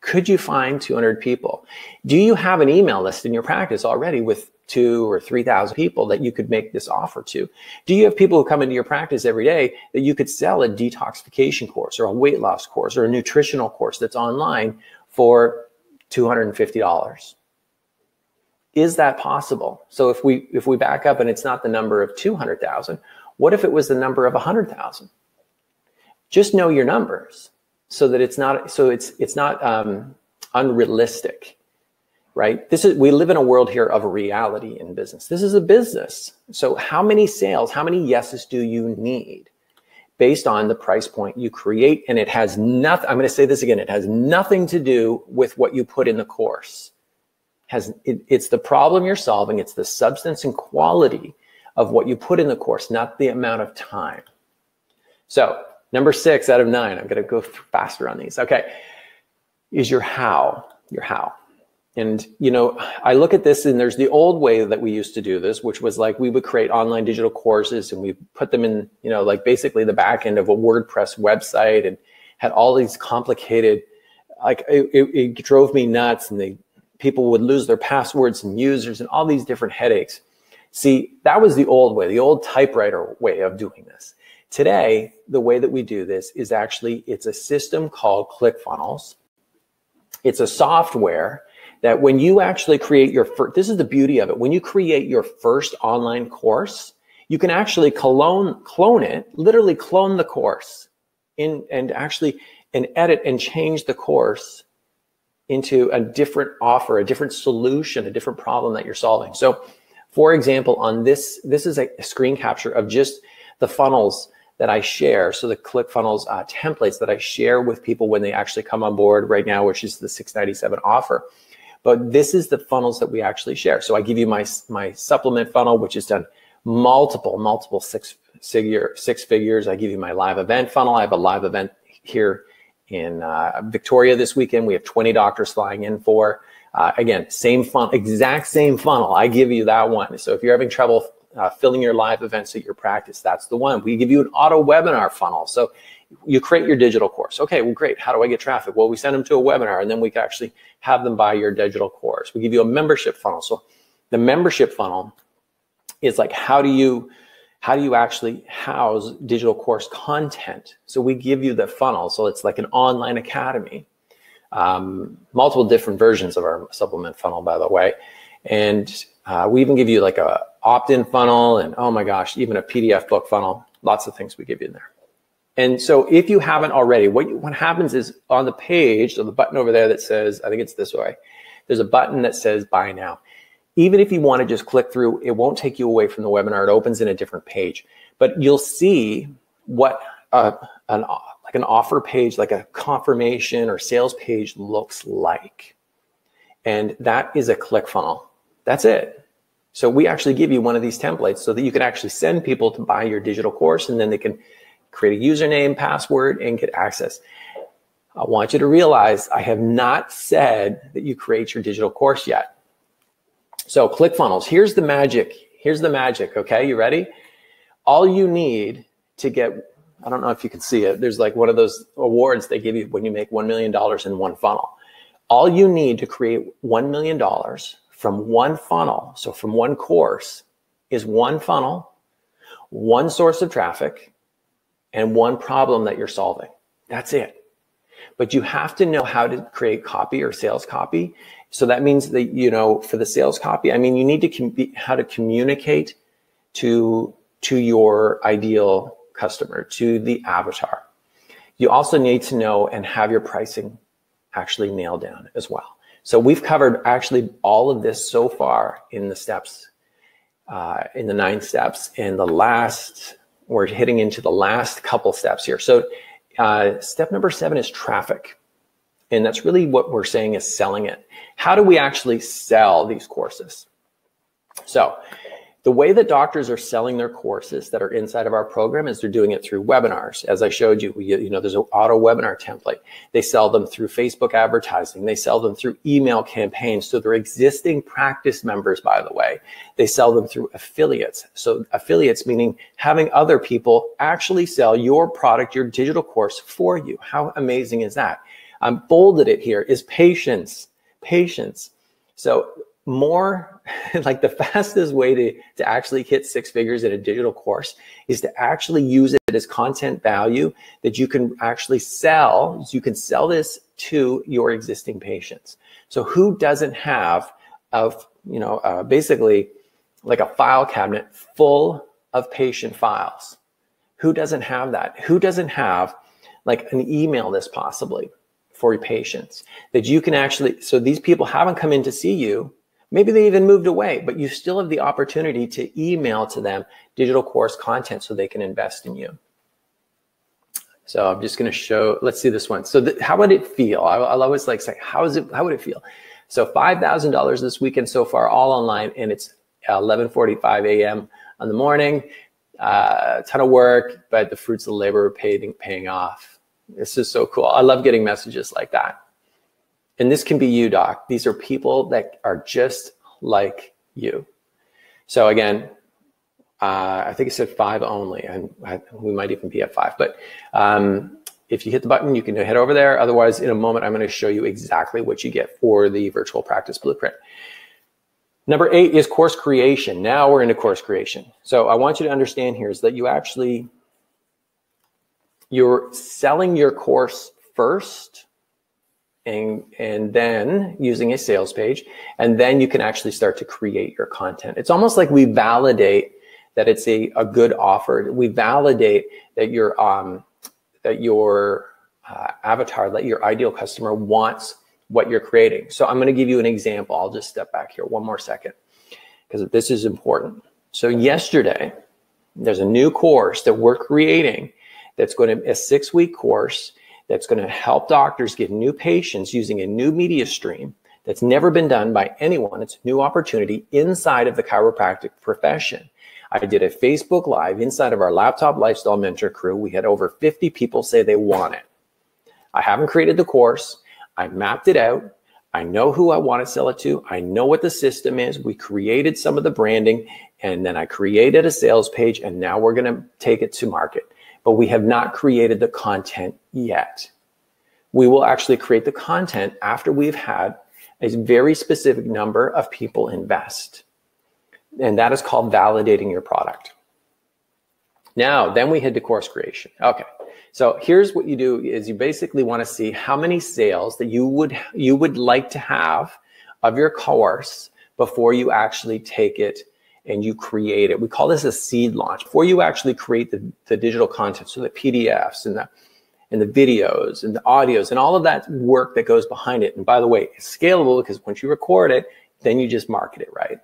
could you find 200 people? Do you have an email list in your practice already with 2,000 or 3,000 people that you could make this offer to? Do you have people who come into your practice every day that you could sell a detoxification course or a weight loss course or a nutritional course that's online for $250? Is that possible? So if we back up and it's not the number of 200,000, what if it was the number of 100,000? Just know your numbers so that it's not unrealistic. right? We live in a world here of reality in business. This is a business. So how many sales, how many yeses do you need based on the price point you create? And it has nothing, I'm going to say this again, it has nothing to do with what you put in the course. It's the problem you're solving. It's the substance and quality of what you put in the course, not the amount of time. So number 6 out of 9, I'm going to go faster on these. Okay. Is your how, And, you know, I look at this and there's the old way that we used to do this, which was like we would create online digital courses and we put them in, you know, like basically the back end of a WordPress website and had all these complicated, like it drove me nuts, and people would lose their passwords and users and all these different headaches. See, that was the old way, the old typewriter way of doing this. Today, the way that we do this is actually, it's a system called ClickFunnels. It's a software that when you actually create your first, this is the beauty of it. When you create your first online course, you can actually clone it, literally clone the course and edit and change the course into a different offer, a different solution, a different problem that you're solving. So for example, on this is a screen capture of just the funnels that I share. So the ClickFunnels templates that I share with people when they actually come on board right now, which is the $697 offer. But this is the funnels that we actually share. So I give you my supplement funnel, which has done multiple six figures. I give you my live event funnel. I have a live event here in Victoria this weekend. We have 20 doctors flying in for. Again, same funnel, exact same funnel. I give you that one. So if you're having trouble filling your live events at your practice, that's the one. We give you an auto webinar funnel. So you create your digital course. Okay, well, great. How do I get traffic? Well, we send them to a webinar and then we can actually have them buy your digital course. We give you a membership funnel. So the membership funnel is like, how do you actually house digital course content? So we give you the funnel. So it's like an online academy. Multiple different versions of our supplement funnel, by the way. And we even give you like a opt-in funnel and, oh my gosh, even a PDF book funnel. Lots of things we give you in there. And so if you haven't already, what happens is on the page, so the button over there that says, I think it's this way, there's a button that says buy now. Even if you want to just click through, it won't take you away from the webinar. It opens in a different page, but you'll see what an offer page, like a confirmation or sales page looks like. And that is a ClickFunnel. That's it. So we actually give you one of these templates so that you can actually send people to buy your digital course, and then they can create a username, password, and get access. I want you to realize I have not said that you create your digital course yet. So ClickFunnels, here's the magic. Here's the magic, okay? You ready? All you need to get, I don't know if you can see it, there's like one of those awards they give you when you make $1 million in one funnel. All you need to create $1 million from one funnel, so from one course, is one funnel, one source of traffic, and one problem that you're solving. That's it. But you have to know how to create copy or sales copy. So that means that, you know, for the sales copy, I mean, you need to how to communicate to your ideal customer, to the avatar. You also need to know and have your pricing actually nailed down as well. So we've covered actually all of this so far in the steps, in the 9 steps, and we're hitting into the last couple steps here. So step number 7 is traffic. And that's really what we're saying is selling it. How do we actually sell these courses? So the way that doctors are selling their courses that are inside of our program is they're doing it through webinars. As I showed you, there's an auto webinar template. They sell them through Facebook advertising. They sell them through email campaigns. So they're existing practice members, by the way. They sell them through affiliates. So affiliates meaning having other people actually sell your product, your digital course for you. How amazing is that? I'm bolded it here is patience, patience. So more like the fastest way to actually hit 6 figures in a digital course is to actually use it as content value that you can actually sell. So you can sell this to your existing patients. So who doesn't have basically like a file cabinet full of patient files? Who doesn't have that? Who doesn't have like an email list possibly for your patients that you can actually, so these people haven't come in to see you. Maybe they even moved away, but you still have the opportunity to email to them digital course content so they can invest in you. So I'm just going to show, let's see this one. So how would it feel? I'll always like say, how would it feel? So $5,000 this weekend so far, all online, and it's 11:45 a.m. in the morning. A ton of work, but the fruits of the labor are paying off. This is so cool. I love getting messages like that. And this can be you, doc. These are people that are just like you. So again, I think it said 5 only, and we might even be at 5. But if you hit the button, you can head over there. Otherwise, in a moment, I'm going to show you exactly what you get for the virtual practice blueprint. Number 8 is course creation. Now we're into course creation. So I want you to understand here is that you're selling your course first, and then using a sales page, and then you can actually start to create your content. It's almost like we validate that it's a good offer. We validate that your avatar, that your ideal customer wants what you're creating. So I'm going to give you an example. I'll just step back here one more second because this is important. So yesterday, there's a new course that we're creating that's going to be a 6-week course that's going to help doctors get new patients using a new media stream that's never been done by anyone. It's a new opportunity inside of the chiropractic profession. I did a Facebook Live inside of our Laptop Lifestyle Mentor crew. We had over 50 people say they want it. I haven't created the course. I mapped it out. I know who I want to sell it to. I know what the system is. We created some of the branding, and then I created a sales page, and now we're going to take it to market. But we have not created the content yet. We will actually create the content after we've had a very specific number of people invest. And that is called validating your product. Now, then we head to course creation. Okay. So here's what you do is you basically want to see how many sales that you would like to have of your course before you actually take it and you create it. We call this a seed launch. Before you actually create the digital content, so the PDFs and the videos and the audios and all of that work that goes behind it. And by the way, it's scalable because once you record it, then you just market it, right?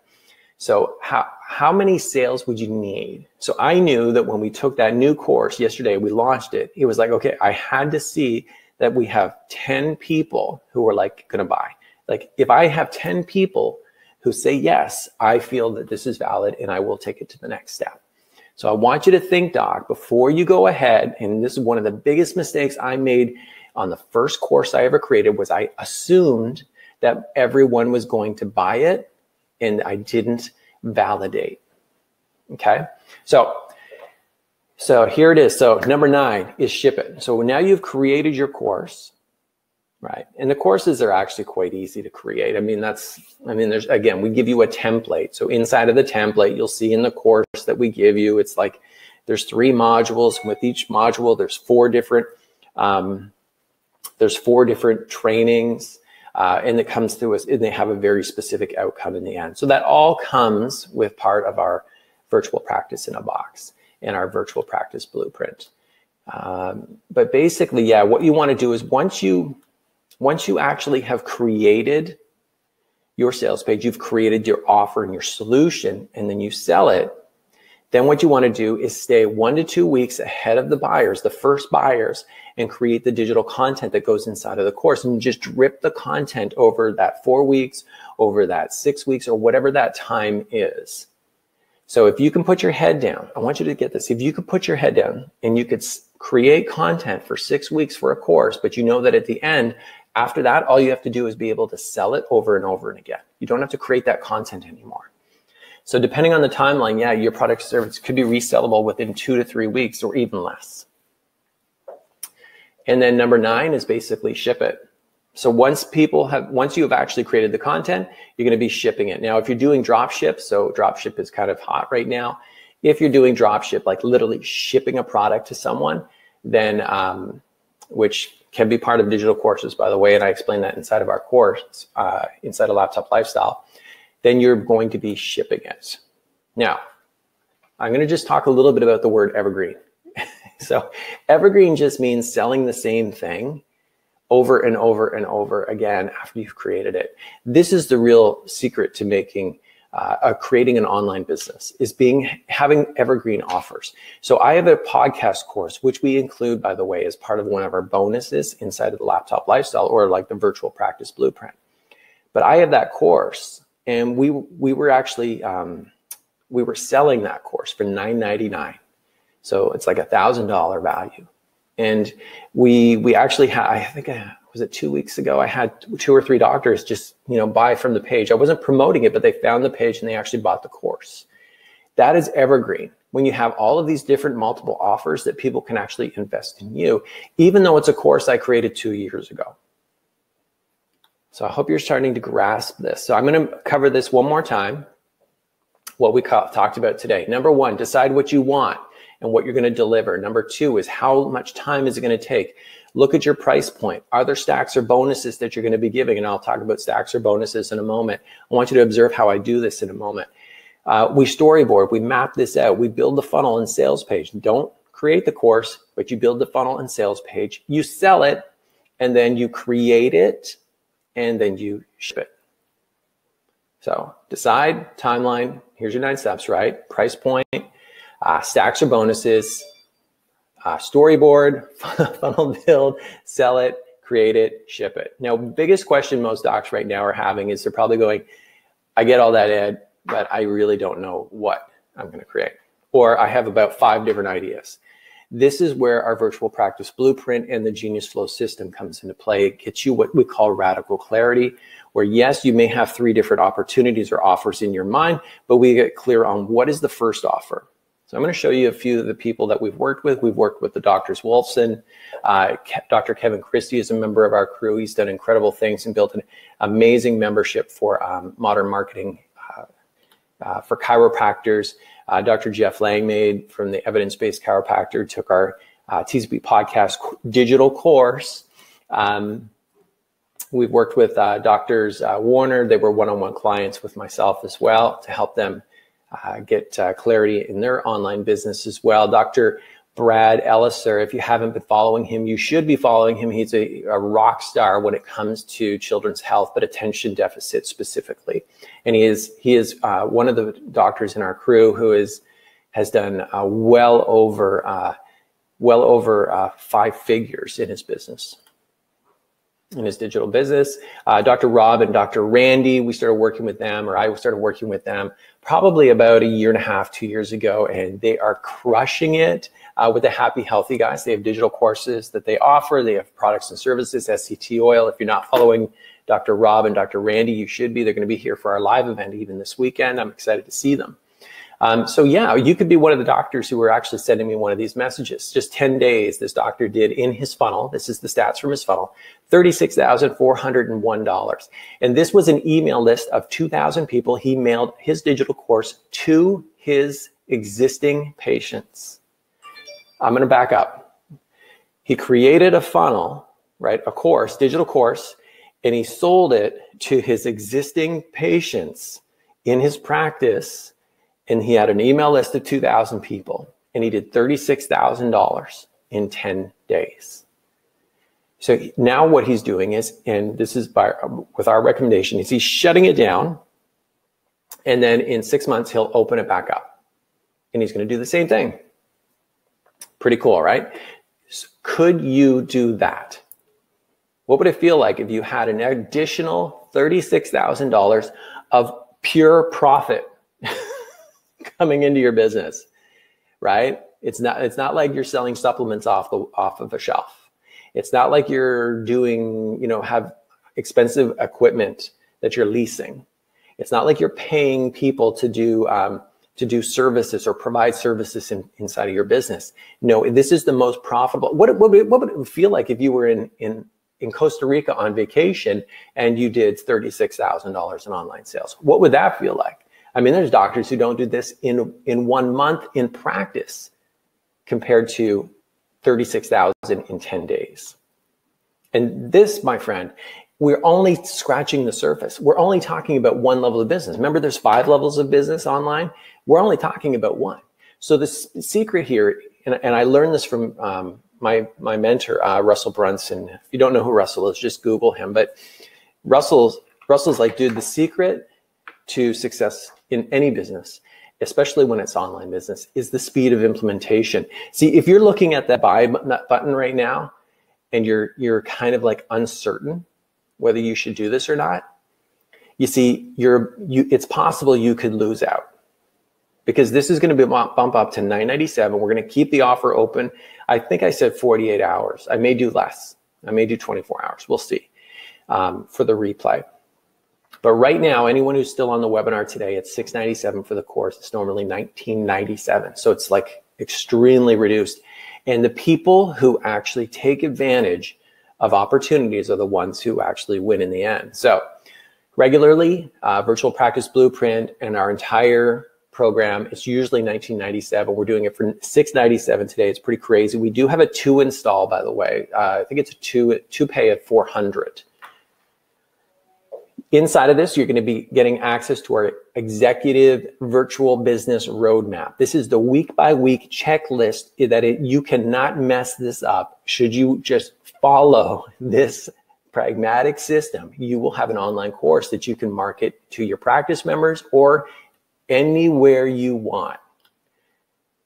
So how many sales would you need? So I knew that when we took that new course yesterday, we launched it. It was like, okay, I had to see that we have 10 people who are like going to buy. Like if I have 10 people who say, yes, I feel that this is valid and I will take it to the next step. So I want you to think, doc, before you go ahead, and this is one of the biggest mistakes I made on the first course I ever created, was I assumed that everyone was going to buy it and I didn't validate. Okay. So here it is. So number 9 is ship it. So now you've created your course, right? And the courses are actually quite easy to create. There's, again, we give you a template. So inside of the template, you'll see in the course that we give you, it's like there's 3 modules. And with each module, there's 4 different trainings. And it comes through us, and they have a very specific outcome in the end. So that all comes with part of our virtual practice in a box and our virtual practice blueprint. But basically, yeah, what you want to do is once you actually have created your sales page, you've created your offer and your solution, and then you sell it, then what you want to do is stay 1 to 2 weeks ahead of the buyers, the first buyers, and create the digital content that goes inside of the course, and just drip the content over that 4 weeks, over that 6 weeks, or whatever that time is. So if you can put your head down, I want you to get this. If you could put your head down and you could create content for 6 weeks for a course, but you know that at the end, after that, all you have to do is be able to sell it over and over and again. You don't have to create that content anymore. So depending on the timeline, yeah, your product or service could be resellable within 2 to 3 weeks or even less. And then number 9 is basically ship it. So once you have actually created the content, you're going to be shipping it. Now, if you're doing drop ship, so drop ship is kind of hot right now. If you're doing drop ship, like literally shipping a product to someone, then, which can be part of digital courses, by the way, and I explain that inside of our course, inside of Laptop Lifestyle, then you're going to be shipping it. Now, I'm going to just talk a little bit about the word evergreen. So evergreen just means selling the same thing over and over and over again after you've created it. This is the real secret to making creating an online business, is having evergreen offers. So I have a podcast course, which we include, by the way, as part of one of our bonuses inside of the Laptop Lifestyle, or like the Virtual Practice Blueprint. But I have that course, and we were actually we were selling that course for $9.99. So it's like $1,000 value. And we actually had, I think, was it 2 weeks ago? I had 2 or 3 doctors just, buy from the page. I wasn't promoting it, but they found the page and they actually bought the course. That is evergreen. When you have all of these different multiple offers that people can actually invest in you, even though it's a course I created 2 years ago. So I hope you're starting to grasp this. So I'm going to cover this one more time, what we talked about today. Number 1, decide what you want and what you're going to deliver. Number 2 is how much time is it going to take? Look at your price point. Are there stacks or bonuses that you're going to be giving? And I'll talk about stacks or bonuses in a moment. I want you to observe how I do this in a moment. We storyboard, we map this out. We build the funnel and sales page. Don't create the course, but you build the funnel and sales page. You sell it, and then you create it, and then you ship it. So decide, timeline. Here's your 9 steps, right? Price point, stacks or bonuses, storyboard, funnel build, sell it, create it, ship it. Now, biggest question most docs right now are having is they're probably going, I get all that, Ed, but I really don't know what I'm going to create. Or I have about 5 different ideas. This is where our Virtual Practice Blueprint and the Genius Flow system comes into play. It gets you what we call radical clarity, where yes, you may have 3 different opportunities or offers in your mind, but we get clear on what is the first offer. So I'm going to show you a few of the people that we've worked with. We've worked with the Drs. Wolfson. Dr. Kevin Christie is a member of our crew. He's done incredible things and built an amazing membership for modern marketing for chiropractors. Dr. Jeff Langmaid from the Evidence-Based Chiropractor took our TCP podcast digital course. We've worked with Drs. Warner. They were one-on-one clients with myself as well to help them get clarity in their online business as well. Dr. Brad Elliser, if you haven't been following him, you should be following him. He's a rock star when it comes to children's health, but attention deficit specifically. And he is one of the doctors in our crew who has done well over 5 figures in his business, in his digital business. Dr. Rob and Dr. Randy, we started working with them, or I started working with them probably about 1.5 years, 2 years ago, and they are crushing it with the Happy Healthy Guys. They have digital courses that they offer. They have products and services, SCT oil. If you're not following Dr. Rob and Dr. Randy, you should be. They're going to be here for our live event even this weekend. I'm excited to see them. So yeah, you could be one of the doctors who were actually sending me one of these messages. Just 10 days, this doctor did in his funnel. This is the stats from his funnel, $36,401. And this was an email list of 2,000 people. He mailed his digital course to his existing patients. I'm going to back up. He created a funnel, right? A course, digital course, and he sold it to his existing patients in his practice. And he had an email list of 2,000 people, and he did $36,000 in 10 days. So now what he's doing is, and this is with our recommendation, is he's shutting it down, and then in 6 months, he'll open it back up, and he's going to do the same thing. Pretty cool, right? So could you do that? What would it feel like if you had an additional $36,000 of pure profit coming into your business, right? It's not like you're selling supplements off of a shelf. It's not like you're doing, have expensive equipment that you're leasing. It's not like you're paying people to do services or provide services inside of your business. No, this is the most profitable. What would it feel like if you were in Costa Rica on vacation and you did $36,000 in online sales? What would that feel like? I mean, there's doctors who don't do this in 1 month in practice compared to 36,000 in 10 days. And this, my friend, we're only scratching the surface. We're only talking about one level of business. Remember, there's 5 levels of business online. We're only talking about one. So the secret here, and I learned this from my mentor, Russell Brunson. If you don't know who Russell is, just Google him. But Russell's like, dude, the secret to success in any business, especially when it's online business, is the speed of implementation. See, if you're looking at that buy button right now and you're kind of like uncertain whether you should do this or not, you see, it's possible you could lose out, because this is going to be bump up to $9.97. We're going to keep the offer open. I think I said 48 hours. I may do less. I may do 24 hours. We'll see for the replay. But right now, anyone who's still on the webinar today, it's $6.97 for the course. It's normally $19.97. So it's like extremely reduced. And the people who actually take advantage of opportunities are the ones who actually win in the end. So regularly, Virtual Practice Blueprint and our entire program, it's usually $19.97. We're doing it for $6.97 today. It's pretty crazy. We do have a 2 install, by the way. I think it's a two pay of $400. Inside of this, you're going to be getting access to our executive virtual business roadmap. This is the week-by-week checklist that you cannot mess this up. Should you just follow this pragmatic system, you will have an online course that you can market to your practice members or anywhere you want.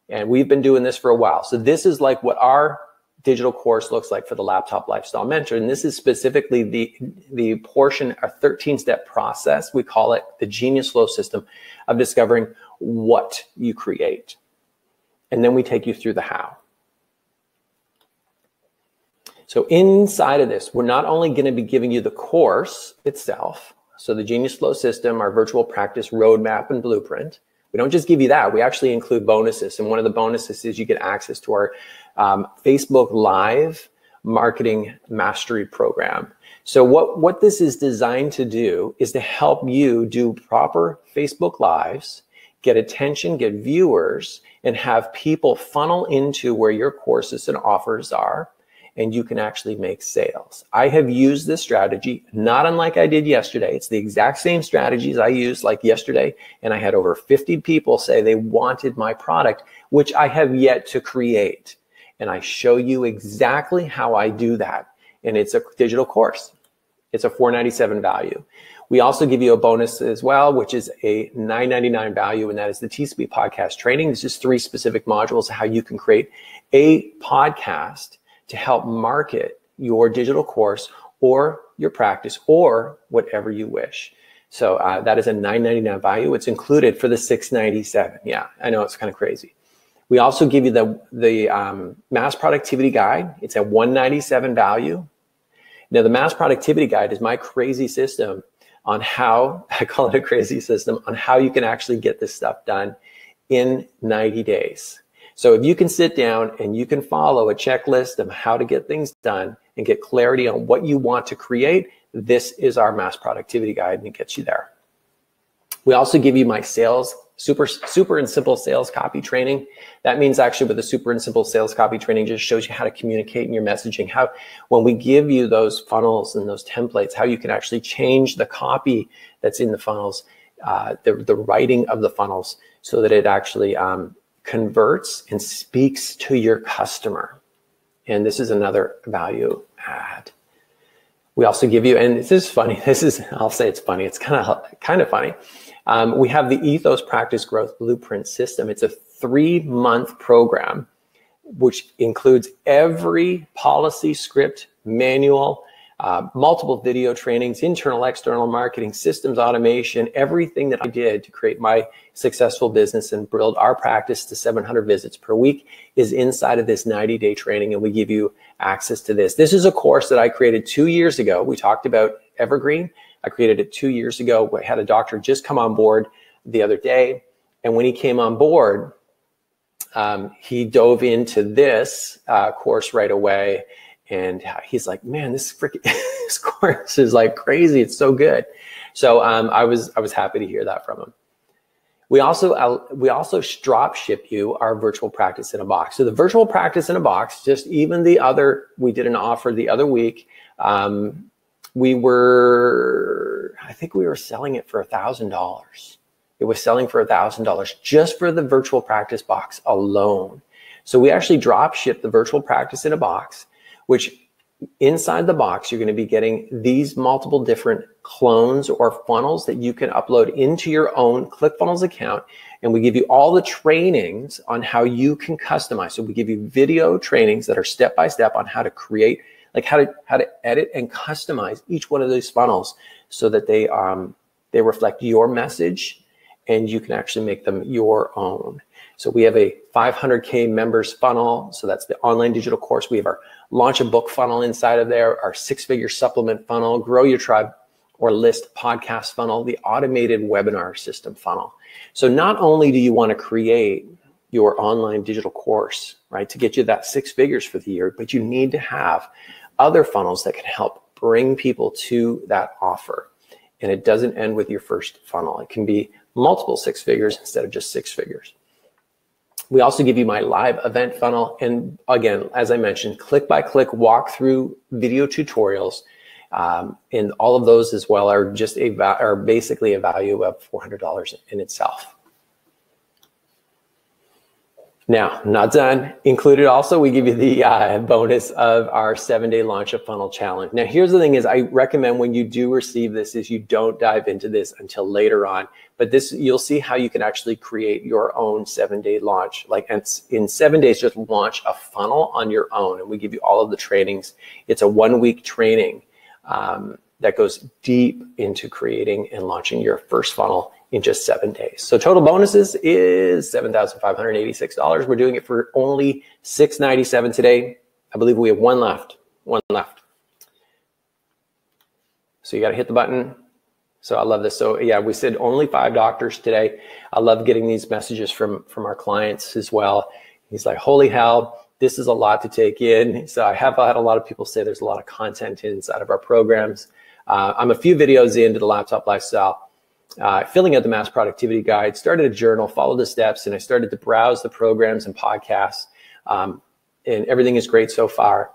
And we've been doing this for a while. So this is like what our digital course looks like for the Laptop Lifestyle Mentor. And this is specifically the portion, a 13-step process. We call it the Genius Flow system of discovering what you create. And then we take you through the how. So inside of this, we're not only going to be giving you the course itself, so the Genius Flow system, our virtual practice roadmap and blueprint. We don't just give you that. We actually include bonuses. And one of the bonuses is you get access to our Facebook Live Marketing Mastery Program. So what this is designed to do is to help you do proper Facebook Lives, get attention, get viewers, and have people funnel into where your courses and offers are, and you can actually make sales. I have used this strategy, not unlike I did yesterday. It's the exact same strategies I used like yesterday, and I had over 50 people say they wanted my product, which I have yet to create. And I show you exactly how I do that. And it's a digital course. It's a $4.97 value. We also give you a bonus as well, which is a $9.99 value, and that is the TCB podcast training. This is 3 specific modules of how you can create a podcast to help market your digital course or your practice or whatever you wish. So that is a $9.99 value. It's included for the $6.97. Yeah, I know it's kind of crazy. We also give you the Mass Productivity Guide. It's a $197 value. Now, the Mass Productivity Guide is my crazy system on how, I call it a crazy system, on how you can actually get this stuff done in 90 days. So if you can sit down and you can follow a checklist of how to get things done and get clarity on what you want to create, this is our Mass Productivity Guide, and it gets you there. We also give you my sales, super and simple sales copy training. That means actually with the super and simple sales copy training just shows you how to communicate in your messaging, how when we give you those funnels and those templates, how you can actually change the copy that's in the funnels, the writing of the funnels so that it actually converts and speaks to your customer. And this is another value add. We also give you, and this is funny, I'll say it's funny, it's kind of funny. We have the Ethos Practice Growth Blueprint System. It's a 3-month program, which includes every policy, script, manual, multiple video trainings, internal, external marketing, systems automation, everything that I did to create my successful business and build our practice to 700 visits per week is inside of this 90-day training, and we give you access to this. This is a course that I created 2 years ago. We talked about Evergreen. I created it 2 years ago. I had a doctor just come on board the other day, and when he came on board, he dove into this course right away. And he's like, man, this course is like crazy. It's so good. So I was happy to hear that from him. We also drop ship you our virtual practice in a box. So the virtual practice in a box, just even we did an offer the other week. I think we were selling it for $1,000. It was selling for $1,000 just for the virtual practice box alone. So we actually drop ship the virtual practice in a box, which inside the box, you're going to be getting these multiple different clones or funnels that you can upload into your own ClickFunnels account. And we give you all the trainings on how you can customize. So we give you video trainings that are step-by-step on how to create, like how to edit and customize each one of those funnels so that they reflect your message and you can actually make them your own. So we have a 500K members funnel. So that's the online digital course. We have our launch a book funnel inside of there, our 6-figure supplement funnel, grow your tribe or list podcast funnel, the automated webinar system funnel. So not only do you want to create your online digital course, right, to get you that 6 figures for the year, but you need to have other funnels that can help bring people to that offer. And it doesn't end with your first funnel. It can be multiple 6 figures instead of just 6 figures. We also give you my live event funnel. And again, as I mentioned, click-by-click walkthrough video tutorials. And all of those as well are just are basically a value of $400 in itself. Now, not done. Included also, we give you the bonus of our 7-day launch a funnel challenge. Now, here's the thing is I recommend when you do receive this is you don't dive into this until later on. But this, you'll see how you can actually create your own 7-day launch. Like in 7 days, just launch a funnel on your own. And we give you all of the trainings. It's a 1-week training that goes deep into creating and launching your first funnel in just 7 days. So total bonuses is $7,586. We're doing it for only $697 today. I believe we have one left. So you got to hit the button. So I love this. So yeah, we said only 5 doctors today. I love getting these messages from our clients as well. He's like, holy hell, this is a lot to take in. So I have had a lot of people say there's a lot of content inside of our programs. I'm a few videos into the laptop lifestyle. Filling out the mass productivity guide, started a journal, followed the steps, and I started to browse the programs and podcasts, and everything is great so far.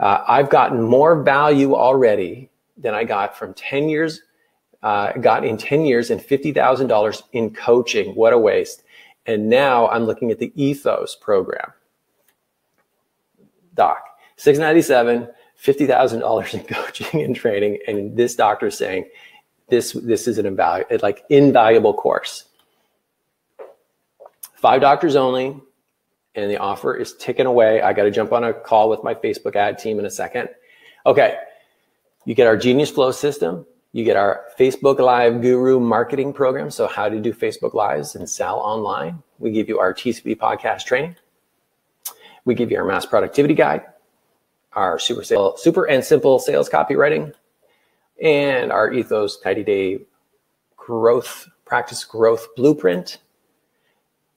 I've gotten more value already than I got from 10 years, got in 10 years and $50,000 in coaching. What a waste. And now I'm looking at the Ethos program. Doc, $697, $50,000 in coaching and training, and this doctor is saying, this is an invaluable course. 5 doctors only, and the offer is ticking away. I got to jump on a call with my Facebook ad team in a second. Okay, you get our Genius Flow system. You get our Facebook Live Guru marketing program, so how to do Facebook Lives and sell online. We give you our TCP podcast training. We give you our mass productivity guide, our super and simple sales copywriting, and our Ethos 90-day practice growth blueprint.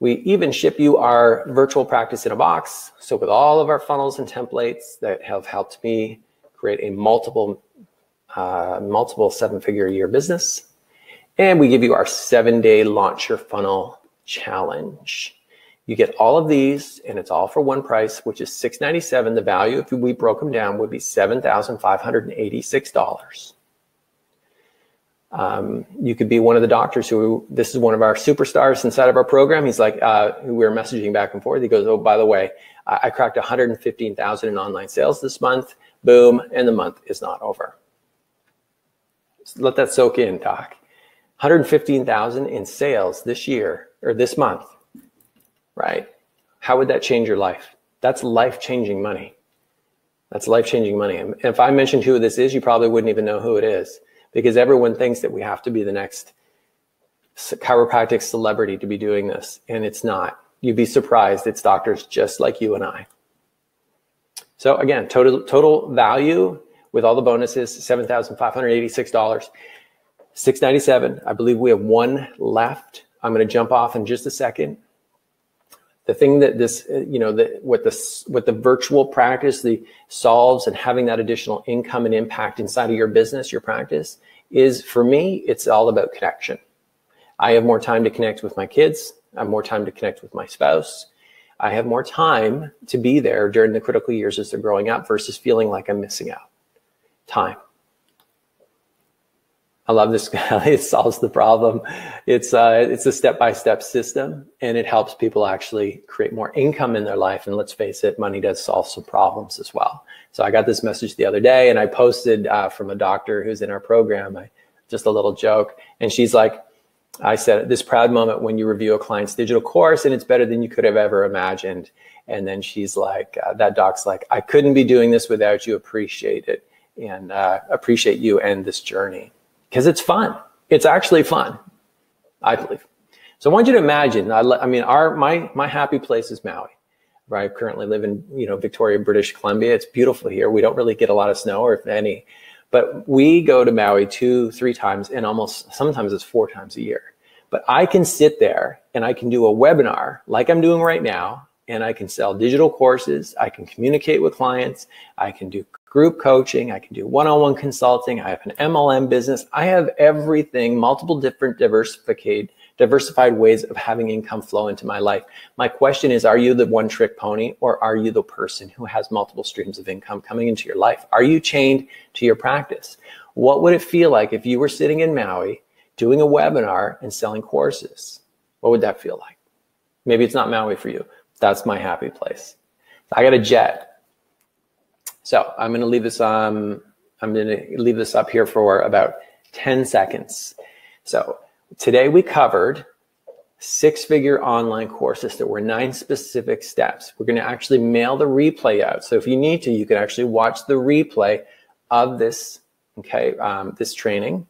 We even ship you our virtual practice in a box. So with all of our funnels and templates that have helped me create a multiple 7-figure a year business. And we give you our 7-day launch your funnel challenge. You get all of these, and it's all for one price, which is $697. The value, if we broke them down, would be $7,586. You could be one of the doctors who, this is one of our superstars inside of our program. He's like, we were messaging back and forth. He goes, oh, by the way, I cracked 115,000 in online sales this month. Boom. And the month is not over. So let that soak in, Doc. 115,000 in sales this year or this month, right? How would that change your life? That's life-changing money. That's life-changing money. And if I mentioned who this is, you probably wouldn't even know who it is, because everyone thinks that we have to be the next chiropractic celebrity to be doing this, and it's not. You'd be surprised. It's doctors just like you and I. So again, total value with all the bonuses, $7,586, $697. I believe we have one left. I'm going to jump off in just a second. The thing that this, what the virtual practice solves and having that additional income and impact inside of your business, your practice, is for me, it's all about connection. I have more time to connect with my kids. I have more time to connect with my spouse. I have more time to be there during the critical years as they're growing up versus feeling like I'm missing out. Time. I love this. It solves the problem. It's a step-by-step system, and it helps people actually create more income in their life. And let's face it, money does solve some problems as well. So I got this message the other day, and I posted from a doctor who's in our program, just a little joke. And she's like, I said, this proud moment when you review a client's digital course and it's better than you could have ever imagined. And then she's like, that doc's like, I couldn't be doing this without you. Appreciate it. And appreciate you and this journey. Because it's fun. It's actually fun, I believe. So I want you to imagine, I mean, my happy place is Maui, where I currently live in, Victoria, British Columbia. It's beautiful here. We don't really get a lot of snow, or if any, but we go to Maui 2-3 times, and sometimes it's 4 times a year. But I can sit there and I can do a webinar like I'm doing right now, and I can sell digital courses. I can communicate with clients. I can do group coaching. I can do one-on-one consulting. I have an MLM business. I have everything, multiple different diversified ways of having income flow into my life. My question is, are you the one-trick pony, or are you the person who has multiple streams of income coming into your life? Are you chained to your practice? What would it feel like if you were sitting in Maui doing a webinar and selling courses? What would that feel like? Maybe it's not Maui for you. That's my happy place. I got a jet. So I'm going to leave this. I'm going to leave this up here for about 10 seconds. So today we covered 6-figure online courses. There were 9 specific steps. We're going to actually mail the replay out. So if you need to, you can actually watch the replay of this. Okay, this training.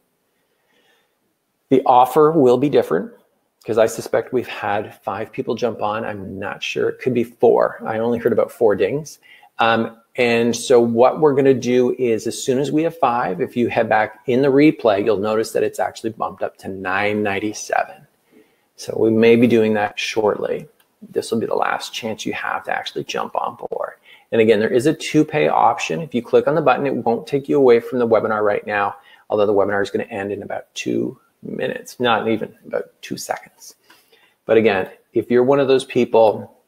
The offer will be different, because I suspect we've had 5 people jump on. I'm not sure. It could be 4. I only heard about 4 dings. And so what we're going to do is, as soon as we have 5, if you head back in the replay, you'll notice that it's actually bumped up to $997. So we may be doing that shortly. This will be the last chance you have to actually jump on board. And again, there is a 2-pay option. If you click on the button, it won't take you away from the webinar right now, although the webinar is going to end in about 2 minutes, not even about 2 seconds. But again, if you're one of those people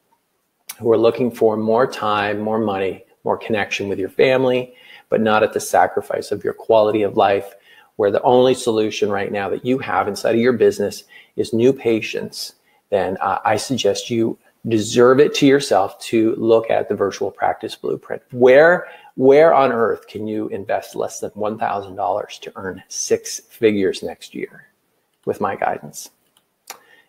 who are looking for more time, more money, more connection with your family, but not at the sacrifice of your quality of life, where the only solution right now that you have inside of your business is new patients, then I suggest you deserve it to yourself to look at the Virtual Practice Blueprint. Where on earth can you invest less than $1,000 to earn 6 figures next year with my guidance?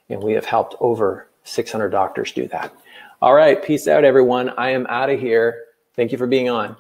And we have helped over 600 doctors do that. All right, peace out, everyone. I am out of here. Thank you for being on.